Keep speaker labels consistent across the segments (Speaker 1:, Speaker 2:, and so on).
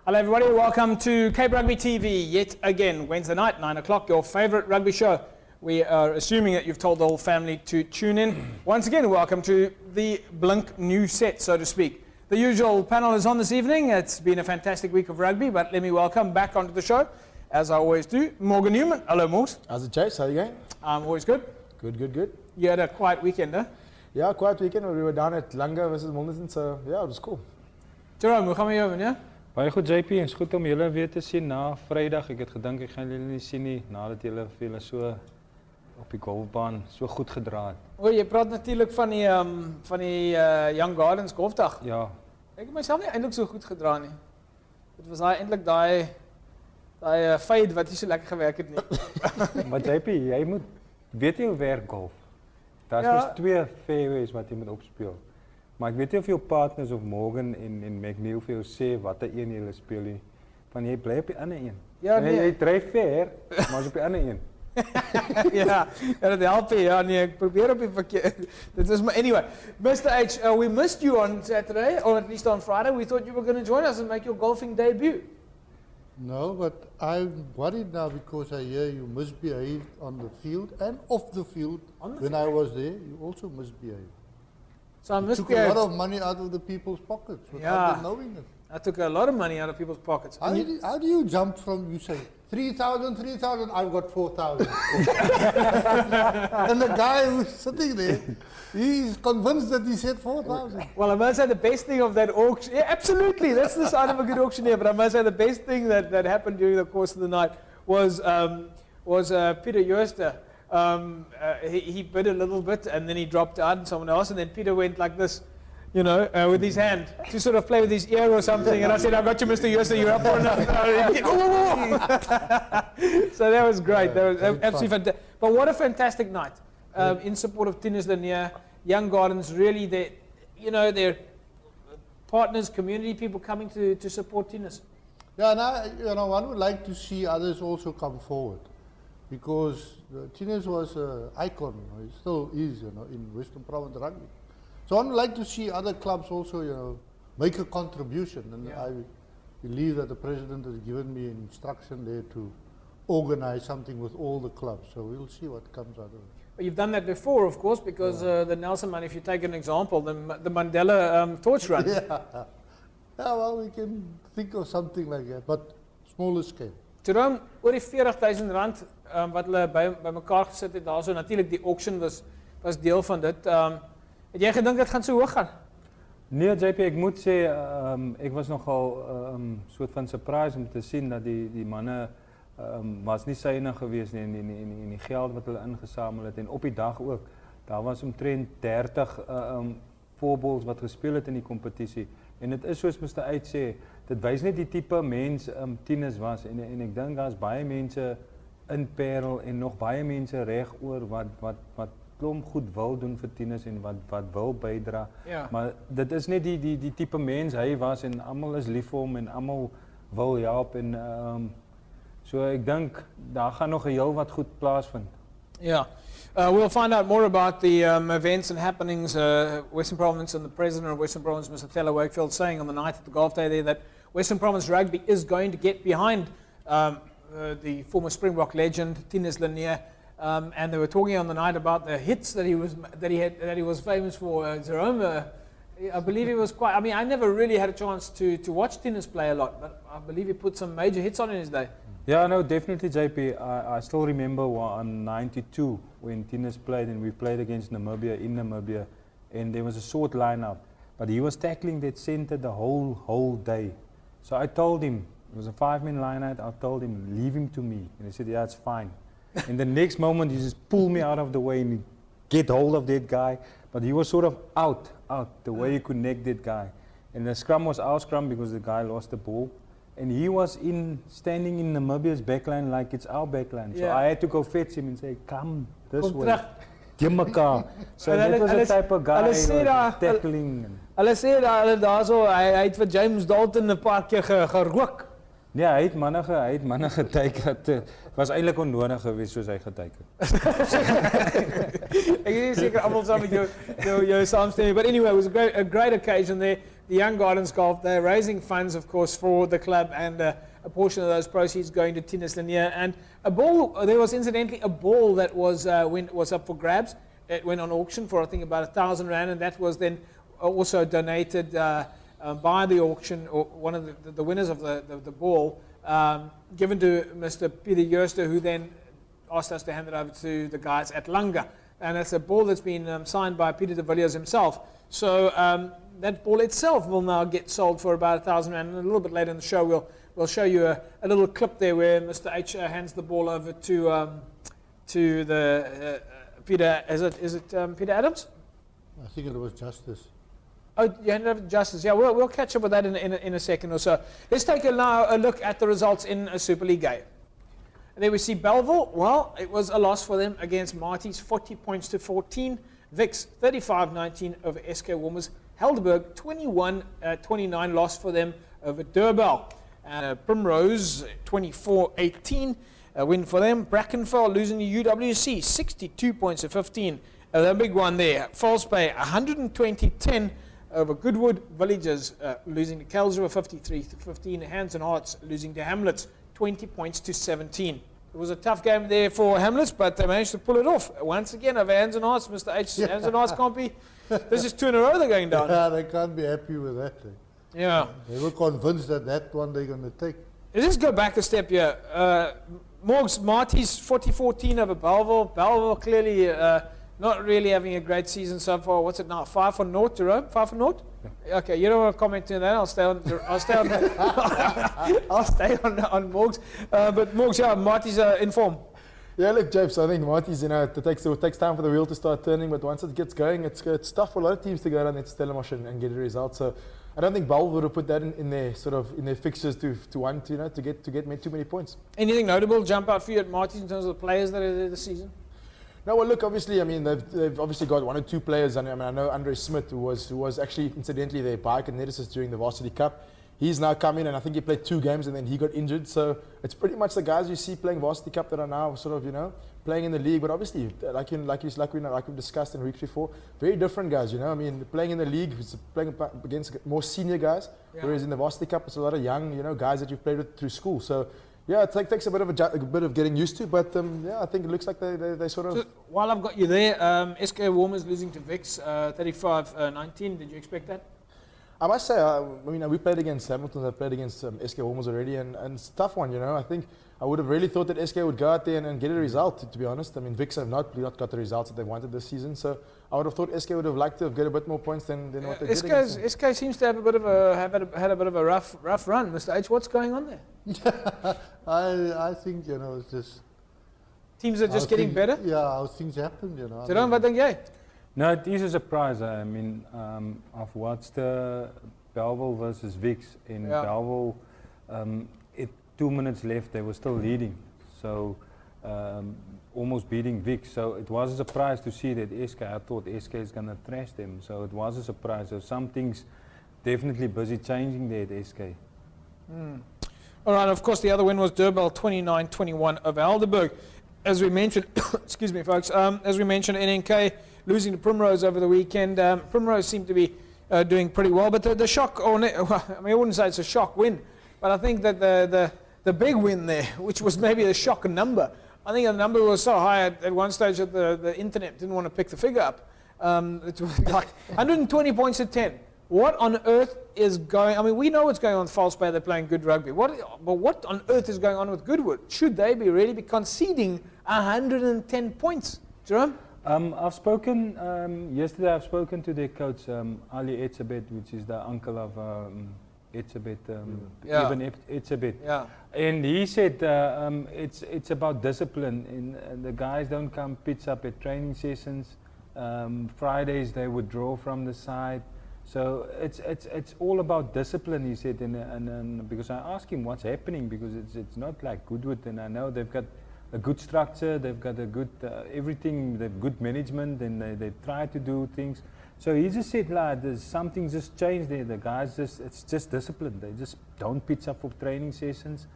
Speaker 1: Hello everybody, welcome to Cape Rugby TV yet again, Wednesday night, 9 o'clock, your favourite rugby show. We are assuming that you've told the whole family to tune in. Once again, welcome to the Blink new set, so to speak. The usual panel is on this evening. It's been a fantastic week of rugby, but let me welcome back onto the show, as I always do, Morgan Newman. Hello, Morgs.
Speaker 2: How's it, Chase? How are you going?
Speaker 1: Always good.
Speaker 2: Good.
Speaker 1: You had a quiet weekend, huh?
Speaker 2: Yeah, quiet weekend. We were down at Langa versus Milnerton, so yeah, it was cool.
Speaker 1: Jerome, hoe gaan we jou, meneer?
Speaker 3: Baie goed JP, is goed om julle weer te sien na Vrydag. Ek het gedink ek gaan julle nie sien nie nadat julle vir julle so op die golfbaan so goed gedra het.
Speaker 1: O, jy praat natuurlik van die Young Gardens golfdag.
Speaker 3: Ja.
Speaker 1: Ek het myself nie eintlik so goed gedra nie. Dit was eintlik daai feit wat nie so lekker gewerk het nie.
Speaker 3: Maar JP, jy moet weet jy hoe werk golf? Daar's mos twee fairways wat jy moet opspeel. Maar ek weet nie of jou partners of Morgan en McNeil vir jou sê watter een jy speel nie. Van jy bly op die ander een.
Speaker 1: Ja, nee.
Speaker 3: Jy dryf ver, maar op die ander een.
Speaker 1: ja, dat help je. Ja, nee, ik probeer op je verkeer. Anyway, Mr. H, we missed you on Saturday, or at least on Friday. We thought you were going to join us and make your golfing debut.
Speaker 4: No, but I'm worried now because I hear you misbehaved on the field and off the field. When I was there, you also misbehaved.
Speaker 1: So I
Speaker 4: took a
Speaker 1: misbehaved.
Speaker 4: lot of money out of the people's pockets without them knowing it.
Speaker 1: I took a lot of money out of people's pockets.
Speaker 4: How do you jump from, you say, 3,000, I've got 4,000. And the guy who's sitting there, he's convinced that he said 4,000.
Speaker 1: Well, I must say the best thing of that auction, yeah, absolutely, that's the sign of a good auctioneer, but I must say the best thing that happened during the course of the night was Peter Jooster. He bid a little bit and then he dropped out and someone else, and then Peter went like this, you know, with his hand to sort of play with his ear or something, and I said, I got you, Mr. Jooster, you're up for enough. So that was great. That was absolutely fantastic. But what a fantastic night in support of Tinus Lanier, Young Gardens, really, they're partners, community people coming to support Tinus.
Speaker 4: Yeah, and one would like to see others also come forward, because Tinus was an icon, he still is, in Western Province rugby. So I would like to see other clubs also, make a contribution, and I believe that the president has given me an instruction there to organize something with all the clubs. So we'll see what comes out of it.
Speaker 1: But you've done that before, of course, because the Nelson Money, if you take an example, the Mandela torch run.
Speaker 4: Yeah, well, we can think of something like that, but smaller scale.
Speaker 1: Jerome, oor die R40,000 wat hulle by mekaar gesit het daarso, natuurlik die auction was deel van dit. Het jy gedink dit gaan so hoog gaan?
Speaker 3: Nee JP, ek moet sê ek was nogal soort van surprise om te sien dat die manne was nie synig geweest nie en die geld wat hulle ingesamel het, en op die dag ook. Daar was omtrent 30 voorballs wat gespeel het in die kompetisie. En dit is soos Mr. Uit sê, dit wys net die tipe mens Tinus was, en ek dink daar's baie mense in Parel en nog baie mense reg oor wat klomp goed wil doen vir Tinus en wat wil bydra.
Speaker 1: Ja.
Speaker 3: Maar dit is net die tipe mens hy was, en almal is lief vir hom en almal wil help, en so ek dink daar gaan nog 'n heel wat goed plaasvind.
Speaker 1: Yeah. We'll find out more about the events and happenings. Western Province and the president of Western Province, Mr. Tata Westerberg, saying on the night at the golf day there that Western Province Rugby is going to get behind the former Springbok legend, Tinus Lanier. And they were talking on the night about the hits that he was famous for. Jerome, I believe he was quite. I mean, I never really had a chance to watch Tinus play a lot, but I believe he put some major hits on in his day.
Speaker 3: Yeah, no, definitely, JP. I still remember on 92 when Tinus played, and we played against Namibia in Namibia, and there was a short lineup, but he was tackling that center the whole day. So I told him, it was a 5-man lineout. I told him, leave him to me, and he said, yeah, it's fine. And the next moment, he just pulled me out of the way and get hold of that guy, but he was sort of out the way he could neck that guy, and the scrum was our scrum because the guy lost the ball. And he was standing in Namibia's backline like it's our backline. So I had to go fetch him and say, come this way. So that was the type of guy tackling.
Speaker 1: Hulle sê daarso hy het vir James Dalton 'n paar keer gerook.
Speaker 3: Nee, hy het manne getyk dat was eintlik onnodig geweest soos hy getyk het.
Speaker 1: Ek is seker almal saam met jou saamstemming, but anyway, it was a great occasion there. the Young Gardens Golf. They're raising funds, of course, for the club, and a portion of those proceeds going to Tinus Lanier. And a ball, there was incidentally a ball that was up for grabs. It went on auction for, I think, about R1,000, and that was then also donated by the auction, or one of the winners of the ball, given to Mr. Peter Jooster, who then asked us to hand it over to the guys at Langa. And it's a ball that's been signed by Peter de Villiers himself. So that ball itself will now get sold for about R1,000. And a little bit later in the show, we'll show you a little clip there where Mr. H hands the ball over to the Peter. Is it Peter Adams?
Speaker 4: I think it was Justice.
Speaker 1: Oh, you handed over to Justice. Yeah, we'll catch up with that in a second or so. Let's take a look at the results in a Superliga game. And there we see Belleville. Well, it was a loss for them against Marties, 40 points to 14. Vics, 35-19 over SK Warmers. Helderberg, 21-29 loss for them over Durbell. Primrose, 24-18 win for them. Brackenfell losing to UWC, 62 points to 15. The big one there. False Bay, 120-10 over Goodwood. Villagers losing to Kelsriver, 53-15. Hands and Hearts losing to Hamlets, 20 points to 17. It was a tough game there for Hamlets, but they managed to pull it off. Once again, over Hands and Hearts, Mr. H.
Speaker 4: Yeah.
Speaker 1: Hands and Hearts can't be. This is 2 in a row they're going down.
Speaker 4: Yeah, they can't be happy with that.
Speaker 1: Yeah.
Speaker 4: They were convinced that one they're going to take.
Speaker 1: Let's go back a step here. Morgs Marty's 40-14 over Belleville. Belleville clearly not really having a great season so far. What's it now? 5 for naught, Jerome? 5 for naught? Yeah. Okay, you don't want to comment on that. I'll stay on Morgs. But Morgs, yeah, Marty's in form.
Speaker 2: Yeah, look, Japes, I think Marty's, it takes time for the wheel to start turning, but once it gets going, it's tough for a lot of teams to go down there to Stellenbosch and get a result. So I don't think Belleville would have put that in their fixtures to get too many points.
Speaker 1: Anything notable jump out for you at Marty's in terms of the players that are there this season?
Speaker 2: No, well, look, obviously, I mean, they've obviously got 1 or 2 players. And I know Andre Smith, who was actually, incidentally, their biokineticist during the Varsity Cup. He's now come in, and I think he played 2 games, and then he got injured. So it's pretty much the guys you see playing Varsity Cup that are now playing in the league. But obviously, like we've discussed in weeks before, very different guys. I mean, playing in the league, playing against more senior guys, whereas in the Varsity Cup, it's a lot of young, guys that you've played with through school. So yeah, it takes a bit of getting used to, but I think it looks like they sort of.
Speaker 1: So while I've got you there, SK Warmers losing to Vics, 35-19. Did you expect that?
Speaker 2: I must say, we played against Hamilton, I played against SK Warmers already, and it's a tough one, I think I would have really thought that SK would go out there and get a result, to be honest. I mean, Vics have not got the results that they wanted this season, so I would have thought SK would have liked to have get a bit more points than what they did against them.
Speaker 1: SK seems to have had a bit of a rough run. Mr. H, what's going on there?
Speaker 4: I think, it's just...
Speaker 1: Teams are just getting better?
Speaker 4: Yeah, how things happen,
Speaker 1: Jerome, what think you?
Speaker 3: No, it is a surprise. I mean, I've watched Belleville versus Vics. In Belleville, 2 minutes left, they were still leading. So, almost beating Vics. So, it was a surprise to see that SK, I thought SK is going to thrash them. So, it was a surprise. So, something's definitely busy changing there at SK.
Speaker 1: All right, of course, the other win was Durbell, 29-21 over Helderberg. As we mentioned, excuse me, folks, as we mentioned, NNK losing to Primrose over the weekend. Primrose seemed to be doing pretty well, but the shock, I wouldn't say it's a shock win, but I think that the big win there, which was maybe the shock number, I think the number was so high at one stage that the internet didn't want to pick the figure up. It was like 120 points to 10. What on earth is going? I mean, we know what's going on with False Bay. They're playing good rugby. But what on earth is going on with Goodwood? Should they really be conceding 110 points, Jerome?
Speaker 3: I've spoken yesterday. I've spoken to their coach Ali Etzebet, which is the uncle of Etzebet, Ibn Etzebet.
Speaker 1: Yeah.
Speaker 3: And he said it's about discipline. And the guys don't come pitch up at training sessions. Fridays they withdraw from the side. So it's all about discipline, he said, and because I asked him what's happening, because it's not like Goodwood, and I know they've got a good structure, they've got a good everything, they've good management, and they try to do things. So he just said, like, there's something just changed there. The guys it's just discipline. They just don't pitch up for training sessions,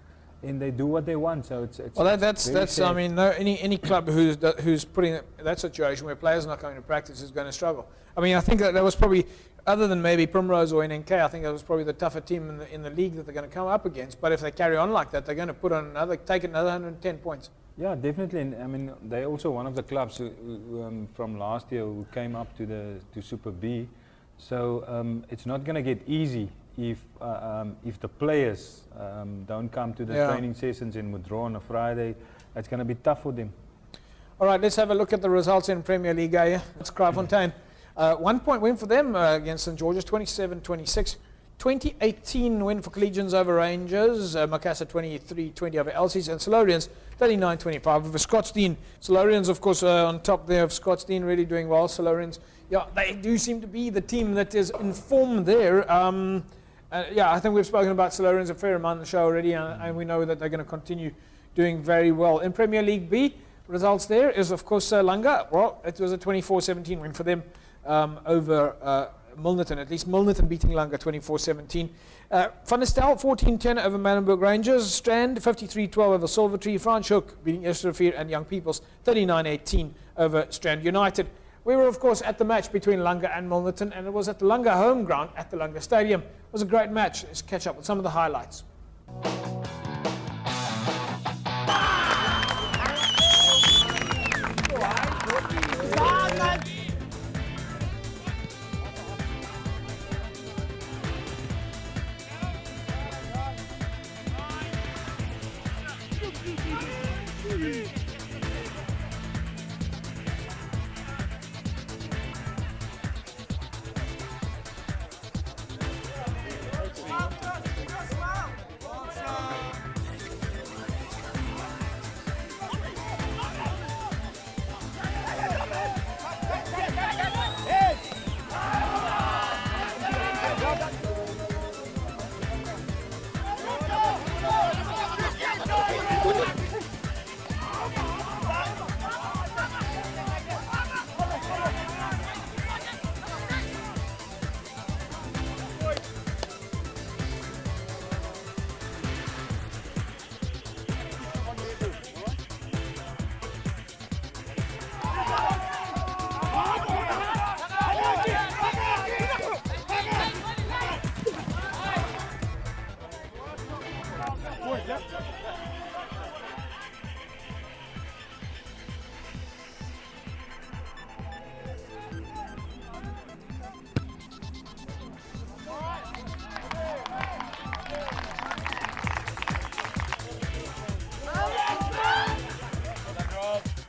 Speaker 3: and they do what they want. So it's
Speaker 1: Well,
Speaker 3: it's very
Speaker 1: that's. I
Speaker 3: sad.
Speaker 1: mean, no, any club who's putting that situation where players are not going to practice is going to struggle. I mean, I think that was probably, other than maybe Primrose or NNK, I think that was probably the tougher team in the league that they're going to come up against. But if they carry on like that, they're going to take another 110 points.
Speaker 3: Yeah, definitely. And I mean, they're also one of the clubs from last year who came up to Super B. So it's not going to get easy if the players don't come to the training sessions and withdraw on a Friday. It's going to be tough for them.
Speaker 1: All right, let's have a look at the results in Premier League. It's Kraaifontein. 1 point win for them against St George's, 27-26. 2018 win for Collegians over Rangers, Macassar 23-20 over Elsies, and Silurians 39-25 over Scottsdene. Silurians, of course, on top there of Scottsdene, really doing well. Silurians, yeah, they do seem to be the team that is in form there. I think we've spoken about Silurians a fair amount on the show already, and we know that they're going to continue doing very well. In Premier League B, results there is, of course, Langa. Well, it was a 24-17 win for them over Milnerton, at least Milnerton beating Langa 24-17. Van der Stel 14-10 over Manenberg Rangers. Strand 53-12 over Silvertree. Franschhoek beating Esterfier, and Young Peoples 39-18 over Strand United. We were, of course, at the match between Langa and Milnerton, and it was at the Langa home ground at the Langa Stadium. It was a great match. Let's catch up with some of the highlights.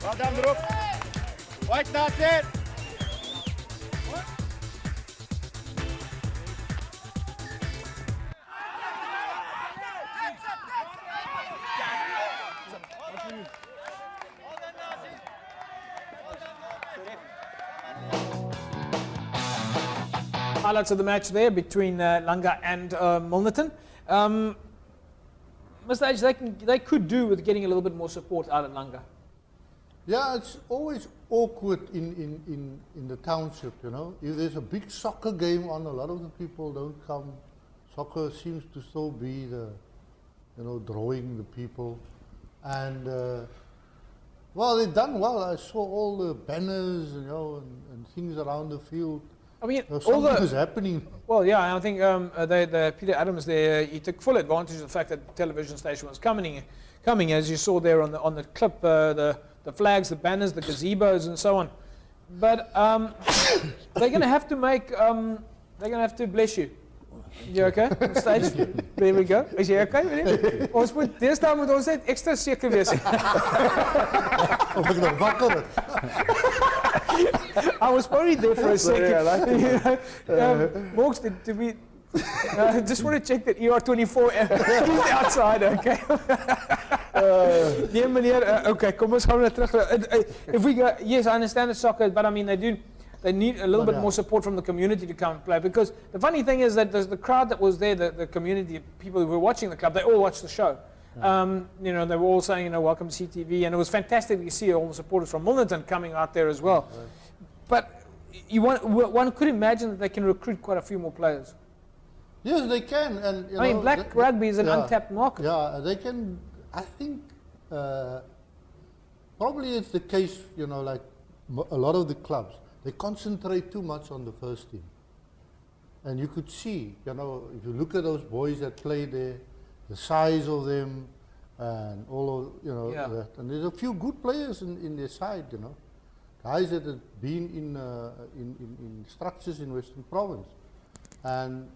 Speaker 5: Well done, Rob. Right, that's it.
Speaker 1: Highlights of the match there between Langa and Milnerton. Mr. H, they could do with getting a little bit more support out of Langa.
Speaker 4: Yeah, it's always awkward in the township, you know. If there's a big soccer game on, a lot of the people don't come. Soccer seems to still be the, you know, drawing the people. And, well, they've done well. I saw all the banners, you know, and things around the field.
Speaker 1: I mean,
Speaker 4: something is happening.
Speaker 1: Well, yeah, I think Peter Adams there, he took full advantage of the fact that the television station was coming, as you saw there on the clip, the flags, the banners, the gazebos, and so on. But they're going to have to make, they're going to have to bless you. You okay? On stage? There we go. Is jy okay met dit? Ons moet deesdae moet ons net ekstra seker wees.
Speaker 4: Of ek nog wakker is.
Speaker 1: I was worried there for a second. Morgs, did we? Just want to check that ER24 is outside, okay? Nee, meneer, okay, kom ons gaan weer terug. If we go, yes, I understand the soccer, but I mean they need a little bit more support from the community to come and play, because the funny thing is that the crowd that was there, the community, people who were watching the club, they all watched the show. You know, they were all saying, you know, welcome to CTV, and it was fantastic to see all the supporters from Milnerton coming out there as well. But one could imagine that they can recruit quite a few more players.
Speaker 4: Yes, they can. And you
Speaker 1: I mean,
Speaker 4: know,
Speaker 1: black rugby is an
Speaker 4: yeah,
Speaker 1: untapped market.
Speaker 4: Yeah, they can. I think probably it's the case, you know, like a lot of the clubs, they concentrate too much on the first team. And you could see, you know, if you look at those boys that play there, the size of them, and all of, you know, that. And there's a few good players in their side, you know. Guys that have been in structures in Western Province. And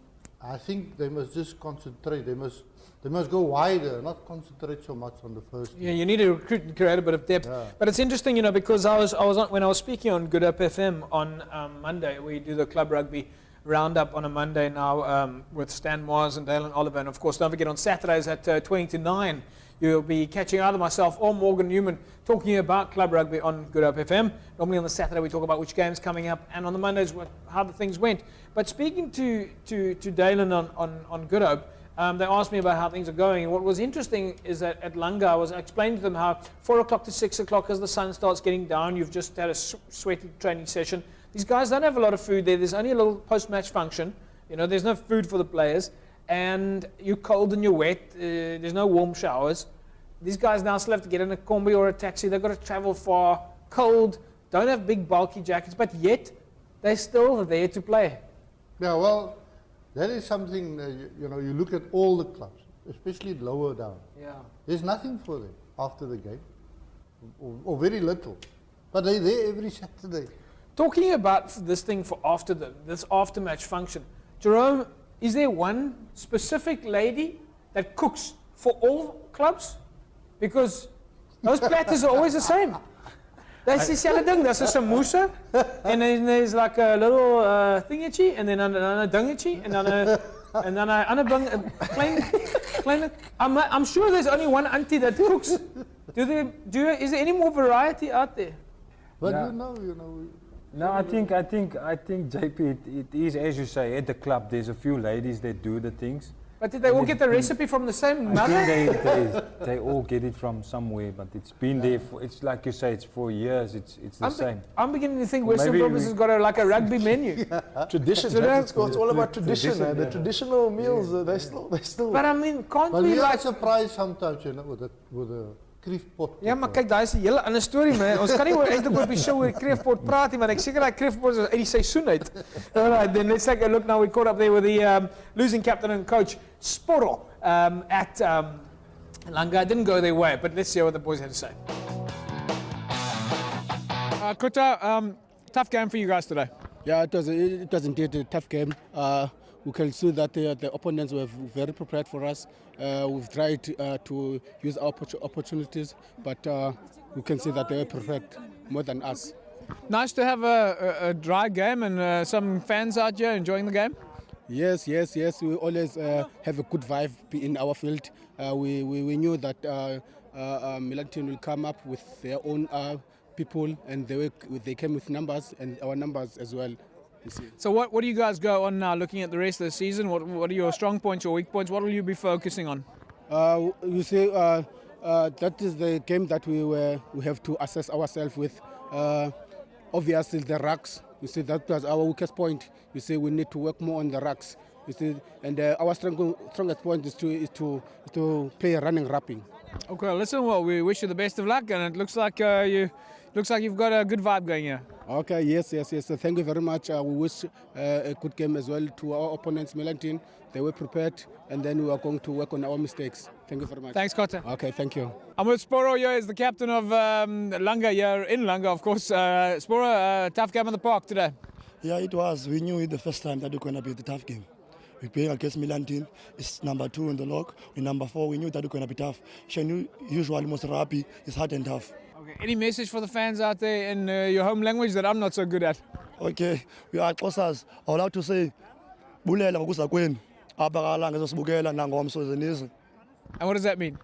Speaker 4: I think they must just concentrate. They must go wider, not concentrate so much on the first team.
Speaker 1: Yeah, you need to recruit and create a bit of depth.
Speaker 4: Yeah.
Speaker 1: But it's interesting, you know, because when I was speaking on Good Up FM on Monday, we do the club rugby roundup on a Monday now with Stan Mars and Dale and Oliver. And of course, don't forget on Saturdays at 20 to 9, you'll be catching either myself or Morgan Newman talking about club rugby on Good Up FM. Normally on the Saturday we talk about which game's coming up, and on the Mondays how the things went. But speaking to Dalen on Good Hope, they asked me about how things are going. And what was interesting is that at Langa, I explaining to them how 4 o'clock to 6 o'clock as the sun starts getting down, you've just had a sweaty training session. These guys don't have a lot of food there. There's only a little post-match function. You know, there's no food for the players. And you're cold and you're wet. There's no warm showers. These guys now still have to get in a combi or a taxi. They've got to travel far, cold, don't have big bulky jackets, but yet they're still there to play.
Speaker 4: Yeah, well, that is something, you know, you look at all the clubs, especially lower down.
Speaker 1: Yeah.
Speaker 4: There's nothing for them after the game, or very little. But they're there every Saturday.
Speaker 1: Talking about this thing for this after-match function, Jerome, is there one specific lady that cooks for all clubs? Because those platters are always the same. That's dieselfde ding. There's a samosa, and then there's like a little thingetjie, and then another dingetjie, and then a plain. I'm sure there's only one auntie that cooks. Is there any more variety out there?
Speaker 4: But
Speaker 3: Yeah.
Speaker 4: you know.
Speaker 3: No, I think JP, it is as you say, at the club there's a few ladies that do the things.
Speaker 1: But did they all get the recipe from the same mother?
Speaker 3: I think they all get it from somewhere, but it's been there for, it's like you say, it's for years, it's the same.
Speaker 1: I'm beginning to think
Speaker 3: Or
Speaker 1: Western
Speaker 3: maybe
Speaker 1: Province has got a rugby menu.
Speaker 2: Tradition.
Speaker 1: So
Speaker 2: It's all about tradition.
Speaker 3: tradition,
Speaker 2: The
Speaker 3: yeah.
Speaker 2: traditional meals, they still.
Speaker 1: But I mean, can't
Speaker 4: But
Speaker 1: we
Speaker 4: we are
Speaker 1: like...
Speaker 4: surprised sometimes, you know, with the kreefpot.
Speaker 1: Ja, maar kyk, daai is 'n hele ander storie, man. Ons kan nie eintlik oor die show oor kreefpot praat nie, want ek seker daai kreefpot is uit die seisoen uit. Alright, then let's take a look now. We caught up there with the losing captain and coach Sporo at Langa. It didn't go their way, but let's see what the boys had to say. Kuta, tough game for you guys today.
Speaker 6: Yeah, it was indeed a tough game. We can see that the opponents were very prepared for us. We've tried to use our opportunities, but we can see that they were prepared more than us.
Speaker 1: Nice to have a dry game and some fans out here enjoying the game.
Speaker 6: Yes. We always have a good vibe in our field. We knew that Milnerton will come up with their own people, and they came with numbers, and our numbers as well.
Speaker 1: So what do you guys go on now, looking at the rest of the season? What are your strong points, your weak points? What will you be focusing on?
Speaker 6: You see, that is the game that we have to assess ourselves with. Obviously, the rucks. You see, that was our weakest point. You see, we need to work more on the rucks. You see, and our strongest point is to play running wrapping.
Speaker 1: Okay, listen. Well, we wish you the best of luck, and it looks like you've got a good vibe going here.
Speaker 6: Okay, yes. So thank you very much. We wish a good game as well to our opponents, Milnerton. They were prepared, and then we are going to work on our mistakes. Thank you very much.
Speaker 1: Thanks, Kota.
Speaker 6: Okay, thank you.
Speaker 1: I'm with Sporo here, is the captain of Langa here in Langa, of course. Sporo, tough game on the park today.
Speaker 7: Yeah, it was. We knew it the first time that it was going to be the tough game. We're playing against Milnerton. It's number 2 in the log. We're number 4. We knew that it was going to be tough. Usually, most Rugby is hard and tough.
Speaker 1: Okay, any message for the fans out there in your home language that I'm not so good at?
Speaker 7: Okay, we are Xhosas. I would like to say, bulela ngokuza kwenu. Abakala ngezosibukela nangomso zenizwe.
Speaker 1: And what does that mean?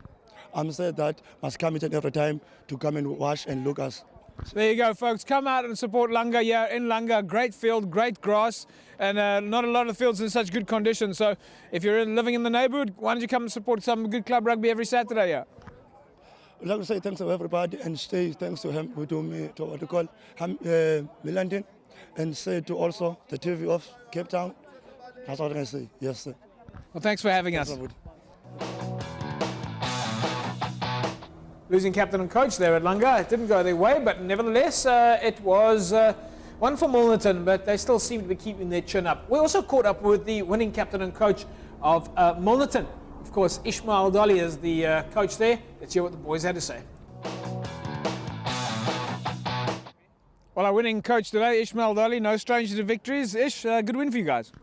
Speaker 7: I'm saying that must come each and every time to come and watch and look us.
Speaker 1: There you go, folks. Come out and support Langa here in Langa. Great field, great grass, and not a lot of fields in such good condition. So if you're living in the neighborhood, why don't you come and support some good club rugby every Saturday here?
Speaker 7: I'd like to say thanks to everybody and say thanks to him, to what you call Milnerton, and say to also the TV of Cape Town. That's what I say. Yes, sir.
Speaker 1: Well, thanks for having us. Losing captain and coach there at Langa. It didn't go their way, but nevertheless, it was one for Milnerton, but they still seem to be keeping their chin up. We also caught up with the winning captain and coach of Milnerton. Of course, Ishmael Dolly is the coach there. Let's hear what the boys had to say. Well, our winning coach today, Ishmael Dolly, no stranger to victories. Ish, good win for you guys.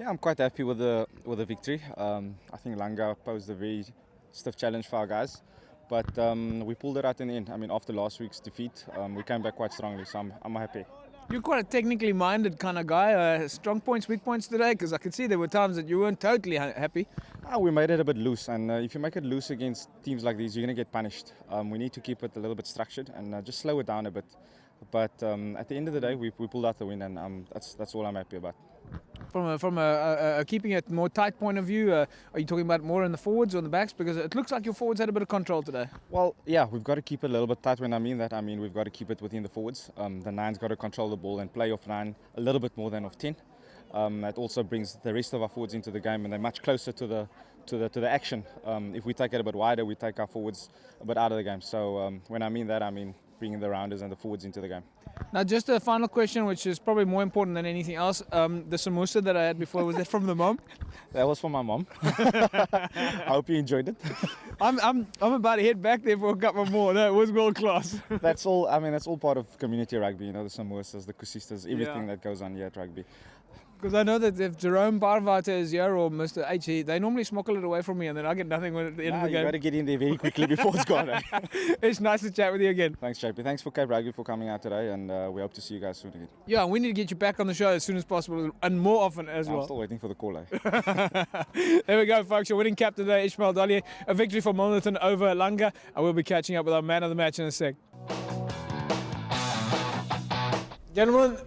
Speaker 8: Yeah, I'm quite happy with the victory. I think Langa posed a very stiff challenge for our guys, but we pulled it out in the end. I mean, after last week's defeat, we came back quite strongly, so I'm happy.
Speaker 1: You're quite a technically minded kind of guy. Strong points, weak points today, because I could see there were times that you weren't totally happy.
Speaker 8: We made it a bit loose, and if you make it loose against teams like these, you're going to get punished. We need to keep it a little bit structured and just slow it down a bit. But at the end of the day, we pulled out the win, and that's all I'm happy about.
Speaker 1: From a keeping it more tight point of view, are you talking about more in the forwards or in the backs? Because it looks like your forwards had a bit of control today.
Speaker 8: Well, yeah, we've got to keep it a little bit tight. When I mean that, I mean we've got to keep it within the forwards. The nine's got to control the ball and play off 9 a little bit more than off 10. That also brings the rest of our forwards into the game, and they're much closer to the action. If we take it a bit wider, we take our forwards a bit out of the game. So when I mean that, I mean bringing the rounders and the forwards into the game.
Speaker 1: Now, just a final question, which is probably more important than anything else. The samosa that I had before, was that from the mom?
Speaker 8: That was from my mom. I hope you enjoyed it.
Speaker 1: I'm about to head back there for a couple more. That was world class.
Speaker 8: That's all. I mean, that's all part of community rugby. You know, the samosas, the kusistas, everything that goes on here at rugby.
Speaker 1: Because I know that if Jerome Parvata is here or Mr. H, they normally smuggle it away from me, and then I get nothing at the end of the game.
Speaker 8: You got to get in there very quickly before it's gone. Eh?
Speaker 1: It's nice to chat with you again.
Speaker 8: Thanks, JP. Thanks for Cape Rugby for coming out today, and we hope to see you guys soon again.
Speaker 1: Yeah, we need to get you back on the show as soon as possible, and more often as well.
Speaker 8: I'm still waiting for the call. Eh?
Speaker 1: There we go, folks. Your winning captain today, Ishmael Dolly. A victory for Milnerton over Langa. I will be catching up with our man of the match in a sec. Gentlemen,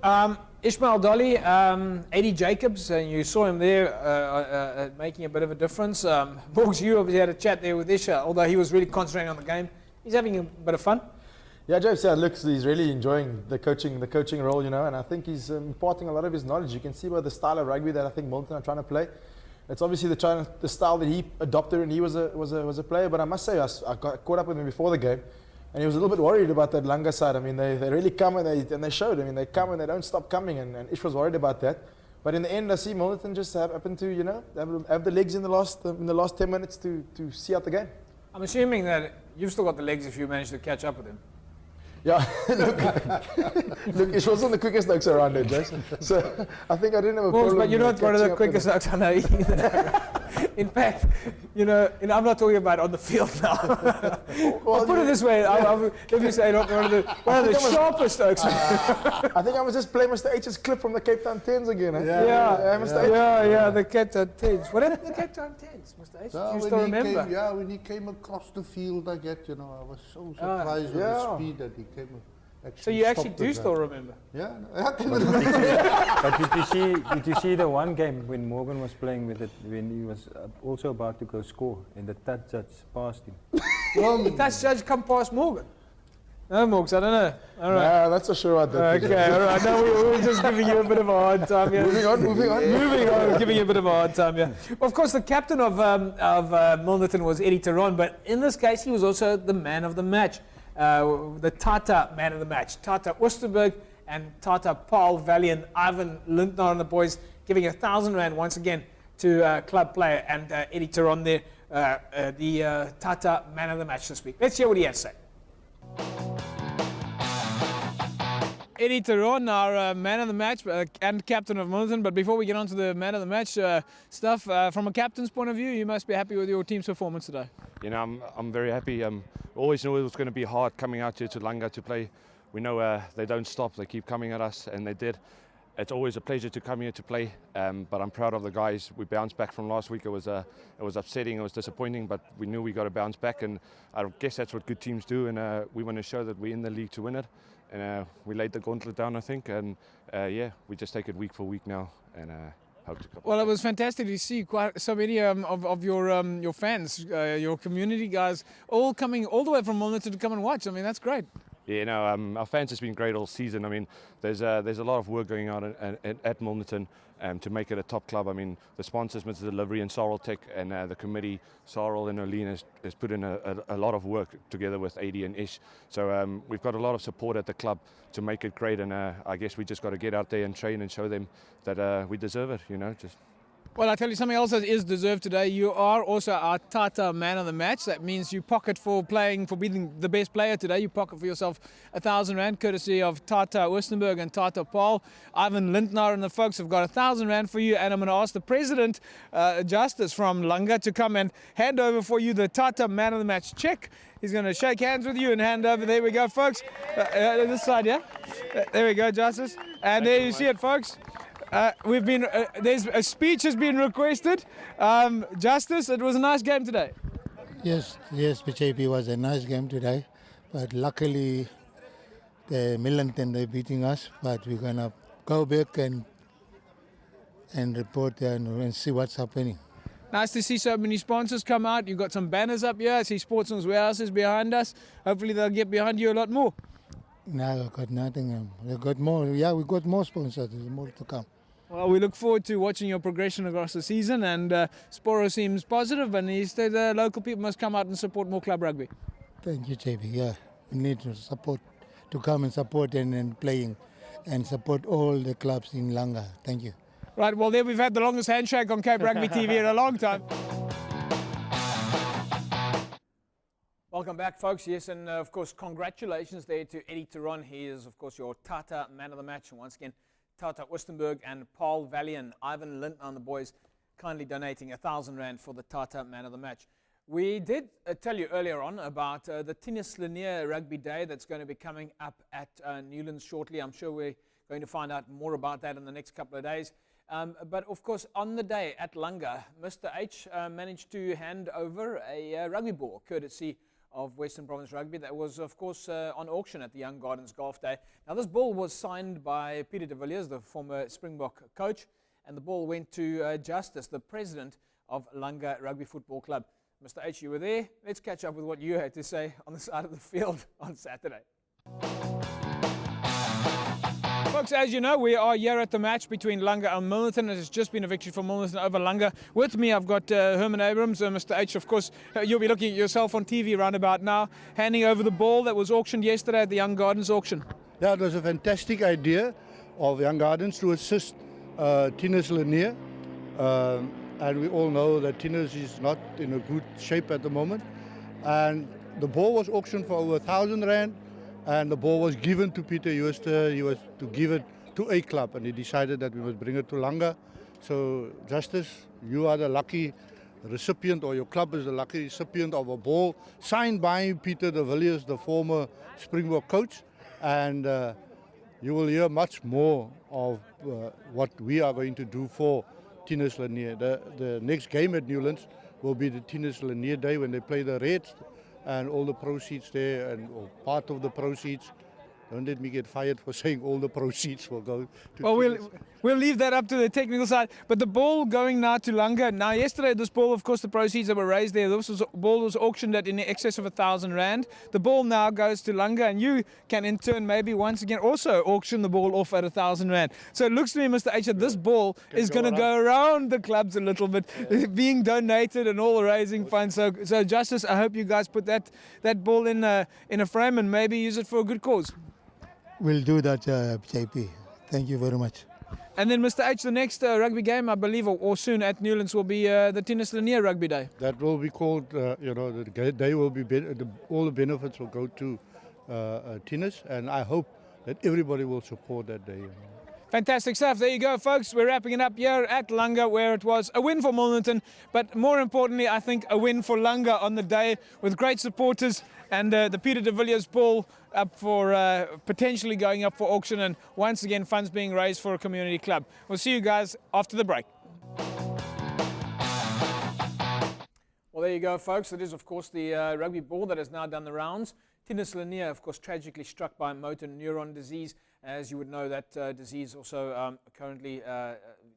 Speaker 1: Ishmael Dolly, Eddie Jacobs, and you saw him there making a bit of a difference. Morgs, you obviously had a chat there with Isha, although he was really concentrating on the game. He's having a bit of fun.
Speaker 2: Yeah, Joe said, looks, he's really enjoying the coaching role, you know, and I think he's imparting a lot of his knowledge. You can see by the style of rugby that I think Milnerton are trying to play. It's obviously the style that he adopted when he was a player, but I must say, I got caught up with him before the game. And he was a little bit worried about that Langa side. I mean, they really come and they showed. I mean, they come and they don't stop coming. And Ish was worried about that. But in the end, I see Milnerton just happen to, you know, have the legs in the last 10 minutes to see out the game.
Speaker 1: I'm assuming that you've still got the legs if you manage to catch up with him.
Speaker 2: Yeah, look, Ish wasn't the quickest oaks around there, Jason. So I think I didn't have a problem.
Speaker 1: But you're not one of the quickest oaks I know either. In fact, you know, I'm not talking about on the field now. I'll put it this way, if you say not one of the sharpest oaks.
Speaker 2: I think I was just playing Mr. H's clip from the Cape Town 10s again. Eh?
Speaker 1: Yeah, the Cape Town 10s. What happened to the Cape Town 10s, Mr. H?
Speaker 4: So
Speaker 1: you still remember?
Speaker 4: When he came across the field, I was so surprised with the speed that he came.
Speaker 1: So you actually do still remember?
Speaker 4: Yeah, I can remember.
Speaker 3: But did you see the one game when Morgan was playing with it, when he was also about to go score and the touch judge passed him?
Speaker 1: The touch judge come past Morgan? No, Morgs, I don't know. All right.
Speaker 2: Nah, that's for sure I did.
Speaker 1: Okay, all right. No, we were just giving you a bit of a hard time here.
Speaker 2: Moving on.
Speaker 1: Giving you a bit of a hard time here. Well, of course, the captain of Milnerton was Eddie Teron, but in this case, he was also the man of the match. The Tata man of the match, Tata Westerberg and Tata Paul Valiant, Ivan Lindner and the boys giving R1,000 once again to club player and Eddie Teron there, the Tata man of the match this week. Let's hear what he has to say. Eddie Teron, our man of the match and captain of Milnerton. But before we get on to the man of the match stuff, from a captain's point of view, you must be happy with your team's performance today.
Speaker 9: You know, I'm very happy. Always knew it was going to be hard coming out here to Langa to play. We know they don't stop. They keep coming at us, and they did. It's always a pleasure to come here to play, but I'm proud of the guys. We bounced back from last week. It was upsetting, it was disappointing, but we knew we got to bounce back, and I guess that's what good teams do, and we want to show that we're in the league to win it. And we laid the gauntlet down, I think, and we just take it week for week now, and hope to come.
Speaker 1: Well, it was fantastic to see quite so many of your fans, your community guys, all coming all the way from Milnerton to come and watch. I mean, that's great.
Speaker 9: You know, our fans has been great all season. I mean, there's a lot of work going on at Milnerton to make it a top club. I mean, the sponsors, Mr. Delivery and Sorrel Tech, and the committee, Sorrel and Olene, has put in a lot of work together with AD and Ish. So we've got a lot of support at the club to make it great, and I guess we just got to get out there and train and show them that we deserve it, you know.
Speaker 1: Well, I'll tell you something else that is deserved today. You are also our Tata man of the match. That means you pocket for being the best player today. You pocket for yourself R1,000, courtesy of Tata Westerberg and Tata Paul. Ivan Lintner and the folks have got R1,000 for you. And I'm going to ask the President, Justice from Langa, to come and hand over for you the Tata man of the match check. He's going to shake hands with you and hand over. There we go, folks. This side, yeah? There we go, Justice. And there you see it, folks. There's a speech has been requested. Justice, it was a nice game today.
Speaker 4: Yes, JP was a nice game today, but luckily the Milnerton, they're beating us, but we're going to go back and report and see what's happening.
Speaker 1: Nice to see so many sponsors come out. You've got some banners up here. I see Sportsman's Warehouse is behind us. Hopefully they'll get behind you a lot more.
Speaker 4: No, I've got nothing. We've got more. Yeah, we've got more sponsors. There's more to come.
Speaker 1: Well, we look forward to watching your progression across the season, and Sporo seems positive, and he said the local people must come out and support more club rugby.
Speaker 4: Thank you, JB. Yeah, we need to come and support and playing and support all the clubs in Langa. Thank you.
Speaker 1: Right, well, there we've had the longest handshake on Cape Rugby TV in a long time. Welcome back, folks. Yes, and of course, congratulations there to Eddie Turon. He is, of course, your Tata man of the match. And once again, Tata Westerberg and Paul Valian, Ivan Lintner and the boys kindly donating R1,000 for the Tata man of the match. We did tell you earlier on about the Tennis Linear Rugby Day that's going to be coming up at Newlands shortly. I'm sure we're going to find out more about that in the next couple of days. But of course, on the day at Langa, Mr. H managed to hand over a rugby ball, courtesy of Western Province Rugby, that was, of course, on auction at the Young Gardens Golf Day. Now, this ball was signed by Peter de Villiers, the former Springbok coach, and the ball went to Justice, the president of Langa Rugby Football Club. Mr. H, you were there. Let's catch up with what you had to say on the side of the field on Saturday. Folks, as you know, we are here at the match between Langa and Milnerton. It has just been a victory for Milnerton over Langa. With me, I've got Herman Abrams, Mr. H. Of course, you'll be looking at yourself on TV round about now, handing over the ball that was auctioned yesterday at the Young Gardens auction.
Speaker 4: Yeah, it was a fantastic idea of Young Gardens to assist Tennis Linear. And we all know that tennis is not in a good shape at the moment. And the ball was auctioned for over R1,000. And the ball was given to Peter Jooste. He was to give it to a club, and he decided that we must bring it to Langa. So, Justice, you are the lucky recipient, or your club is the lucky recipient of a ball signed by Peter de Villiers, the former Springbok coach. And you will hear much more of what we are going to do for Tennis Linear. The next game at Newlands will be the Tennis Linear Day when they play the Reds. And all the proceeds there, and part of the proceeds, don't let me get fired for saying all the proceeds will go to.
Speaker 1: Well, we'll leave that up to the technical side. But the ball going now to Langa. Now, yesterday, this ball, of course, the proceeds that were raised there, ball was auctioned at in excess of R1,000. The ball now goes to Langa, and you can in turn maybe once again also auction the ball off at R1,000. So it looks to me, Mr. H, that this ball is going to go around the clubs a little bit, being donated and all the raising funds. So Justice, I hope you guys put that ball in a frame and maybe use it for a good cause.
Speaker 4: We'll do that, JP. Thank you very much.
Speaker 1: And then, Mr. H, the next rugby game, I believe, or soon at Newlands, will be the Tennis Linear Rugby Day.
Speaker 4: That will be called, the day will be, all the benefits will go to tennis, and I hope that everybody will support that day.
Speaker 1: Fantastic stuff. There you go, folks. We're wrapping it up here at Langa, where it was a win for Milnerton, but more importantly, I think a win for Langa on the day with great supporters and the Peter de Villiers ball up for potentially going up for auction, and once again funds being raised for a community club. We'll see you guys after the break. Well, there you go, folks. It is, of course, the rugby ball that has now done the rounds. Tennis Linear, of course, tragically struck by motor neuron disease. As you would know, that disease also currently,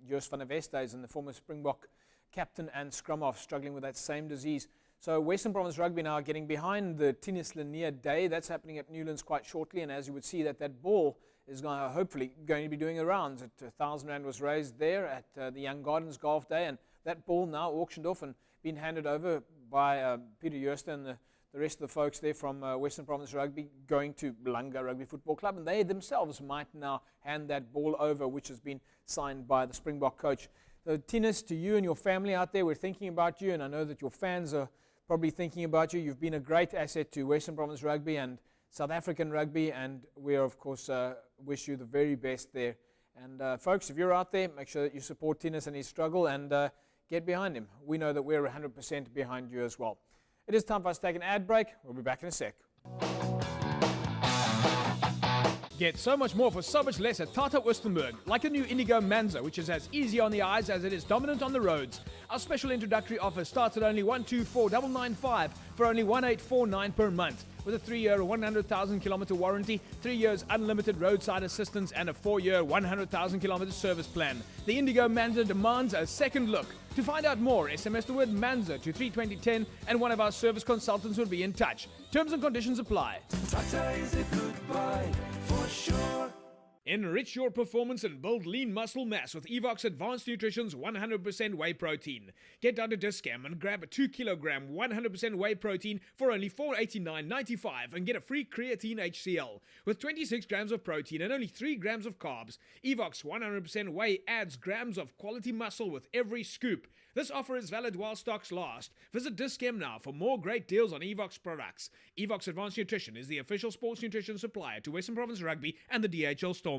Speaker 1: Joost van der Westhuizen, the former Springbok captain and scrum-off, struggling with that same disease. So Western Province Rugby now getting behind the Tennis Linear Day. That's happening at Newlands quite shortly, and as you would see, that ball is hopefully going to be doing the rounds. At 1,000 Rand was raised there at the Young Gardens Golf Day, and that ball now auctioned off and been handed over by Peter Jooste and the rest of the folks there from Western Province Rugby going to Langa Rugby Football Club, and they themselves might now hand that ball over, which has been signed by the Springbok coach. So tennis, to you and your family out there, we're thinking about you, and I know that your fans are probably thinking about you. You've been a great asset to Western Province Rugby and South African Rugby, and we, of course, wish you the very best there. And folks, if you're out there, make sure that you support Tennis and his struggle and get behind him. We know that we're 100% behind you as well. It is time for us to take an ad break. We'll be back in a sec.
Speaker 10: Get so much more for so much less at Tata Westerberg, like the new Indigo Manza, which is as easy on the eyes as it is dominant on the roads. Our special introductory offer starts at only 124,995 for only 1,849 per month, with a 3-year 100,000 kilometer warranty, 3 years unlimited roadside assistance, and a 4-year 100,000 kilometer service plan. The Indigo Manza demands a second look. To find out more, SMS the word Manza to 32010 and one of our service consultants will be in touch. Terms and conditions apply.
Speaker 11: Tata is a good buy for sure.
Speaker 10: Enrich your performance and build lean muscle mass with Evox Advanced Nutrition's 100% whey protein. Get down to Discam and grab a 2 kilogram 100% whey protein for only $489.95 and get a free creatine HCl. With 26 grams of protein and only 3 grams of carbs, Evox 100% whey adds grams of quality muscle with every scoop. This offer is valid while stocks last. Visit Discam now for more great deals on Evox products. Evox Advanced Nutrition is the official sports nutrition supplier to Western Province Rugby and the DHL Stormers.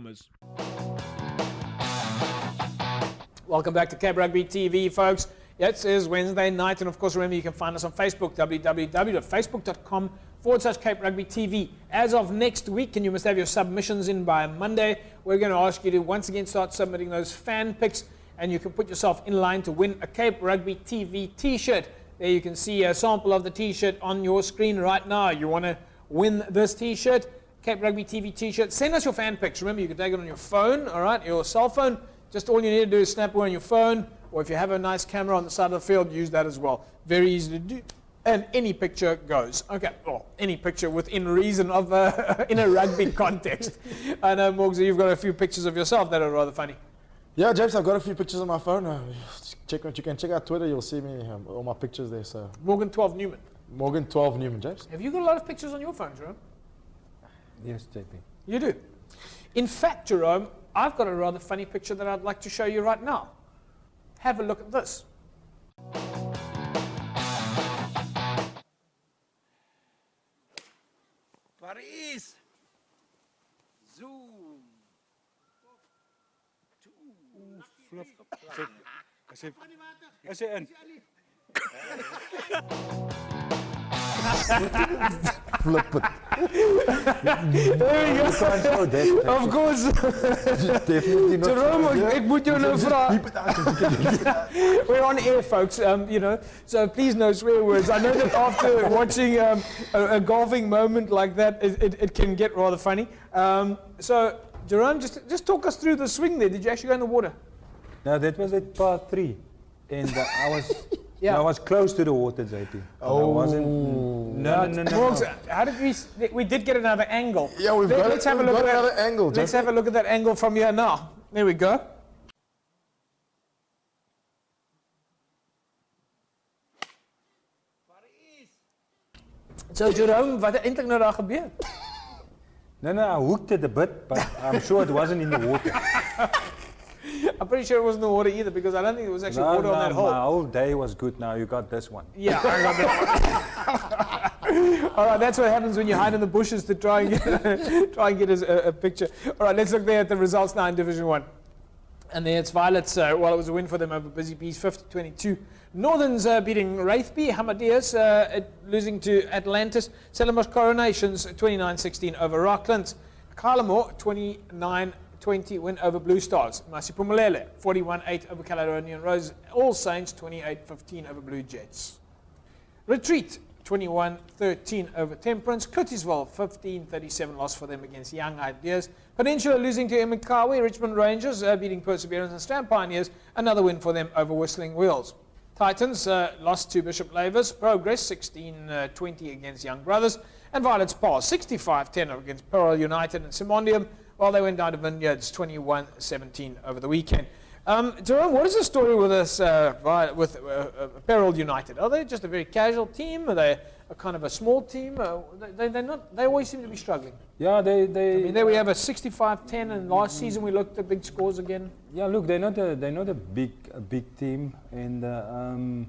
Speaker 1: Welcome back to Cape Rugby TV, folks. It is Wednesday night, and of course, remember you can find us on Facebook, www.facebook.com/Cape Rugby TV. As of next week, and you must have your submissions in by Monday, we're going to ask you to once again start submitting those fan pics, and you can put yourself in line to win a Cape Rugby TV t-shirt. There you can see a sample of the t-shirt on your screen right now. You want to win this t-shirt, Cape Rugby TV t-shirt. Send us your fan pics. Remember, you can take it on your phone, all right, your cell phone. Just all you need to do is snap one on your phone, or if you have a nice camera on the side of the field, use that as well. Very easy to do. And any picture goes. Okay, well, any picture within reason of in a rugby context. I know, Morgs, you've got a few pictures of yourself that are rather funny.
Speaker 2: Yeah, James, I've got a few pictures on my phone. You can check out Twitter. You'll see me all my pictures there. So
Speaker 1: Morgan 12 Newman.
Speaker 2: Morgan 12 Newman, James.
Speaker 1: Have you got a lot of pictures on your phone, Jerome?
Speaker 3: Yes, JP.
Speaker 1: You do. In fact, Jerome, I've got a rather funny picture that I'd like to show you right now. Have a look at this.
Speaker 11: Paris. Zoom.
Speaker 3: Flip. As jy in.
Speaker 2: Flip it.
Speaker 1: There you go. Of course.
Speaker 2: Definitely not.
Speaker 1: Jerome, ek moet jou nou vra. We're on air, folks, you know, so please no swear words. I know that after watching a golfing moment like that, it can get rather funny. So, Jerome, just talk us through the swing there. Did you actually go in the water?
Speaker 3: No, that was at part 3. And I was
Speaker 1: Yeah.
Speaker 3: I was close to the water, JP.
Speaker 1: Oh.
Speaker 3: I wasn't. No.
Speaker 1: Morgs, how did we did get another angle.
Speaker 2: Yeah, let's have a look at another angle.
Speaker 1: Let's have a look at that angle from here now. There we go. So Jerome, wat het eintlik nou daar gebeur?
Speaker 3: No, I hooked it a bit, but I'm sure it wasn't in the water.
Speaker 1: I'm pretty sure it wasn't in the water either, because I don't think there was actually water on that hole.
Speaker 3: My whole day was good. Now you got this one.
Speaker 1: Yeah, I got that one. All right, that's what happens when you hide in the bushes to try and get a picture. All right, let's look there at the results now in Division 1. And there it's Violets. Well, it was a win for them over Busy Bees, 50-22. Northerns beating Wraithby. Hamadias losing to Atlantis. Stellenbosch Coronations 29-16 over Rocklands. Carlamore 29-20 win over Blue Stars. Masipumalele 41-8 over Caledonian Rose. All Saints 28-15 over Blue Jets. Retreat 21-13 over Temperance. Cootiesville 15-37 loss for them against Young Ideas. Peninsula losing to Emekawe. Richmond Rangers beating Perseverance, and Strand Pioneers another win for them over Whistling Wheels. Titans lost to Bishop Lavis. Progress 16-20 against Young Brothers. And Violet's Paul 65-10 against Pearl United and Simondium, while they went down to Vineyards 21-17 over the weekend. Jerome, what is the story with this Pearl United? Are they just a very casual team? Are they a kind of a small team? They always seem to be struggling.
Speaker 3: Yeah, they.
Speaker 1: I mean, there we have a 65-10, and last season we looked at big scores again.
Speaker 3: Yeah, look, they're not a big team, and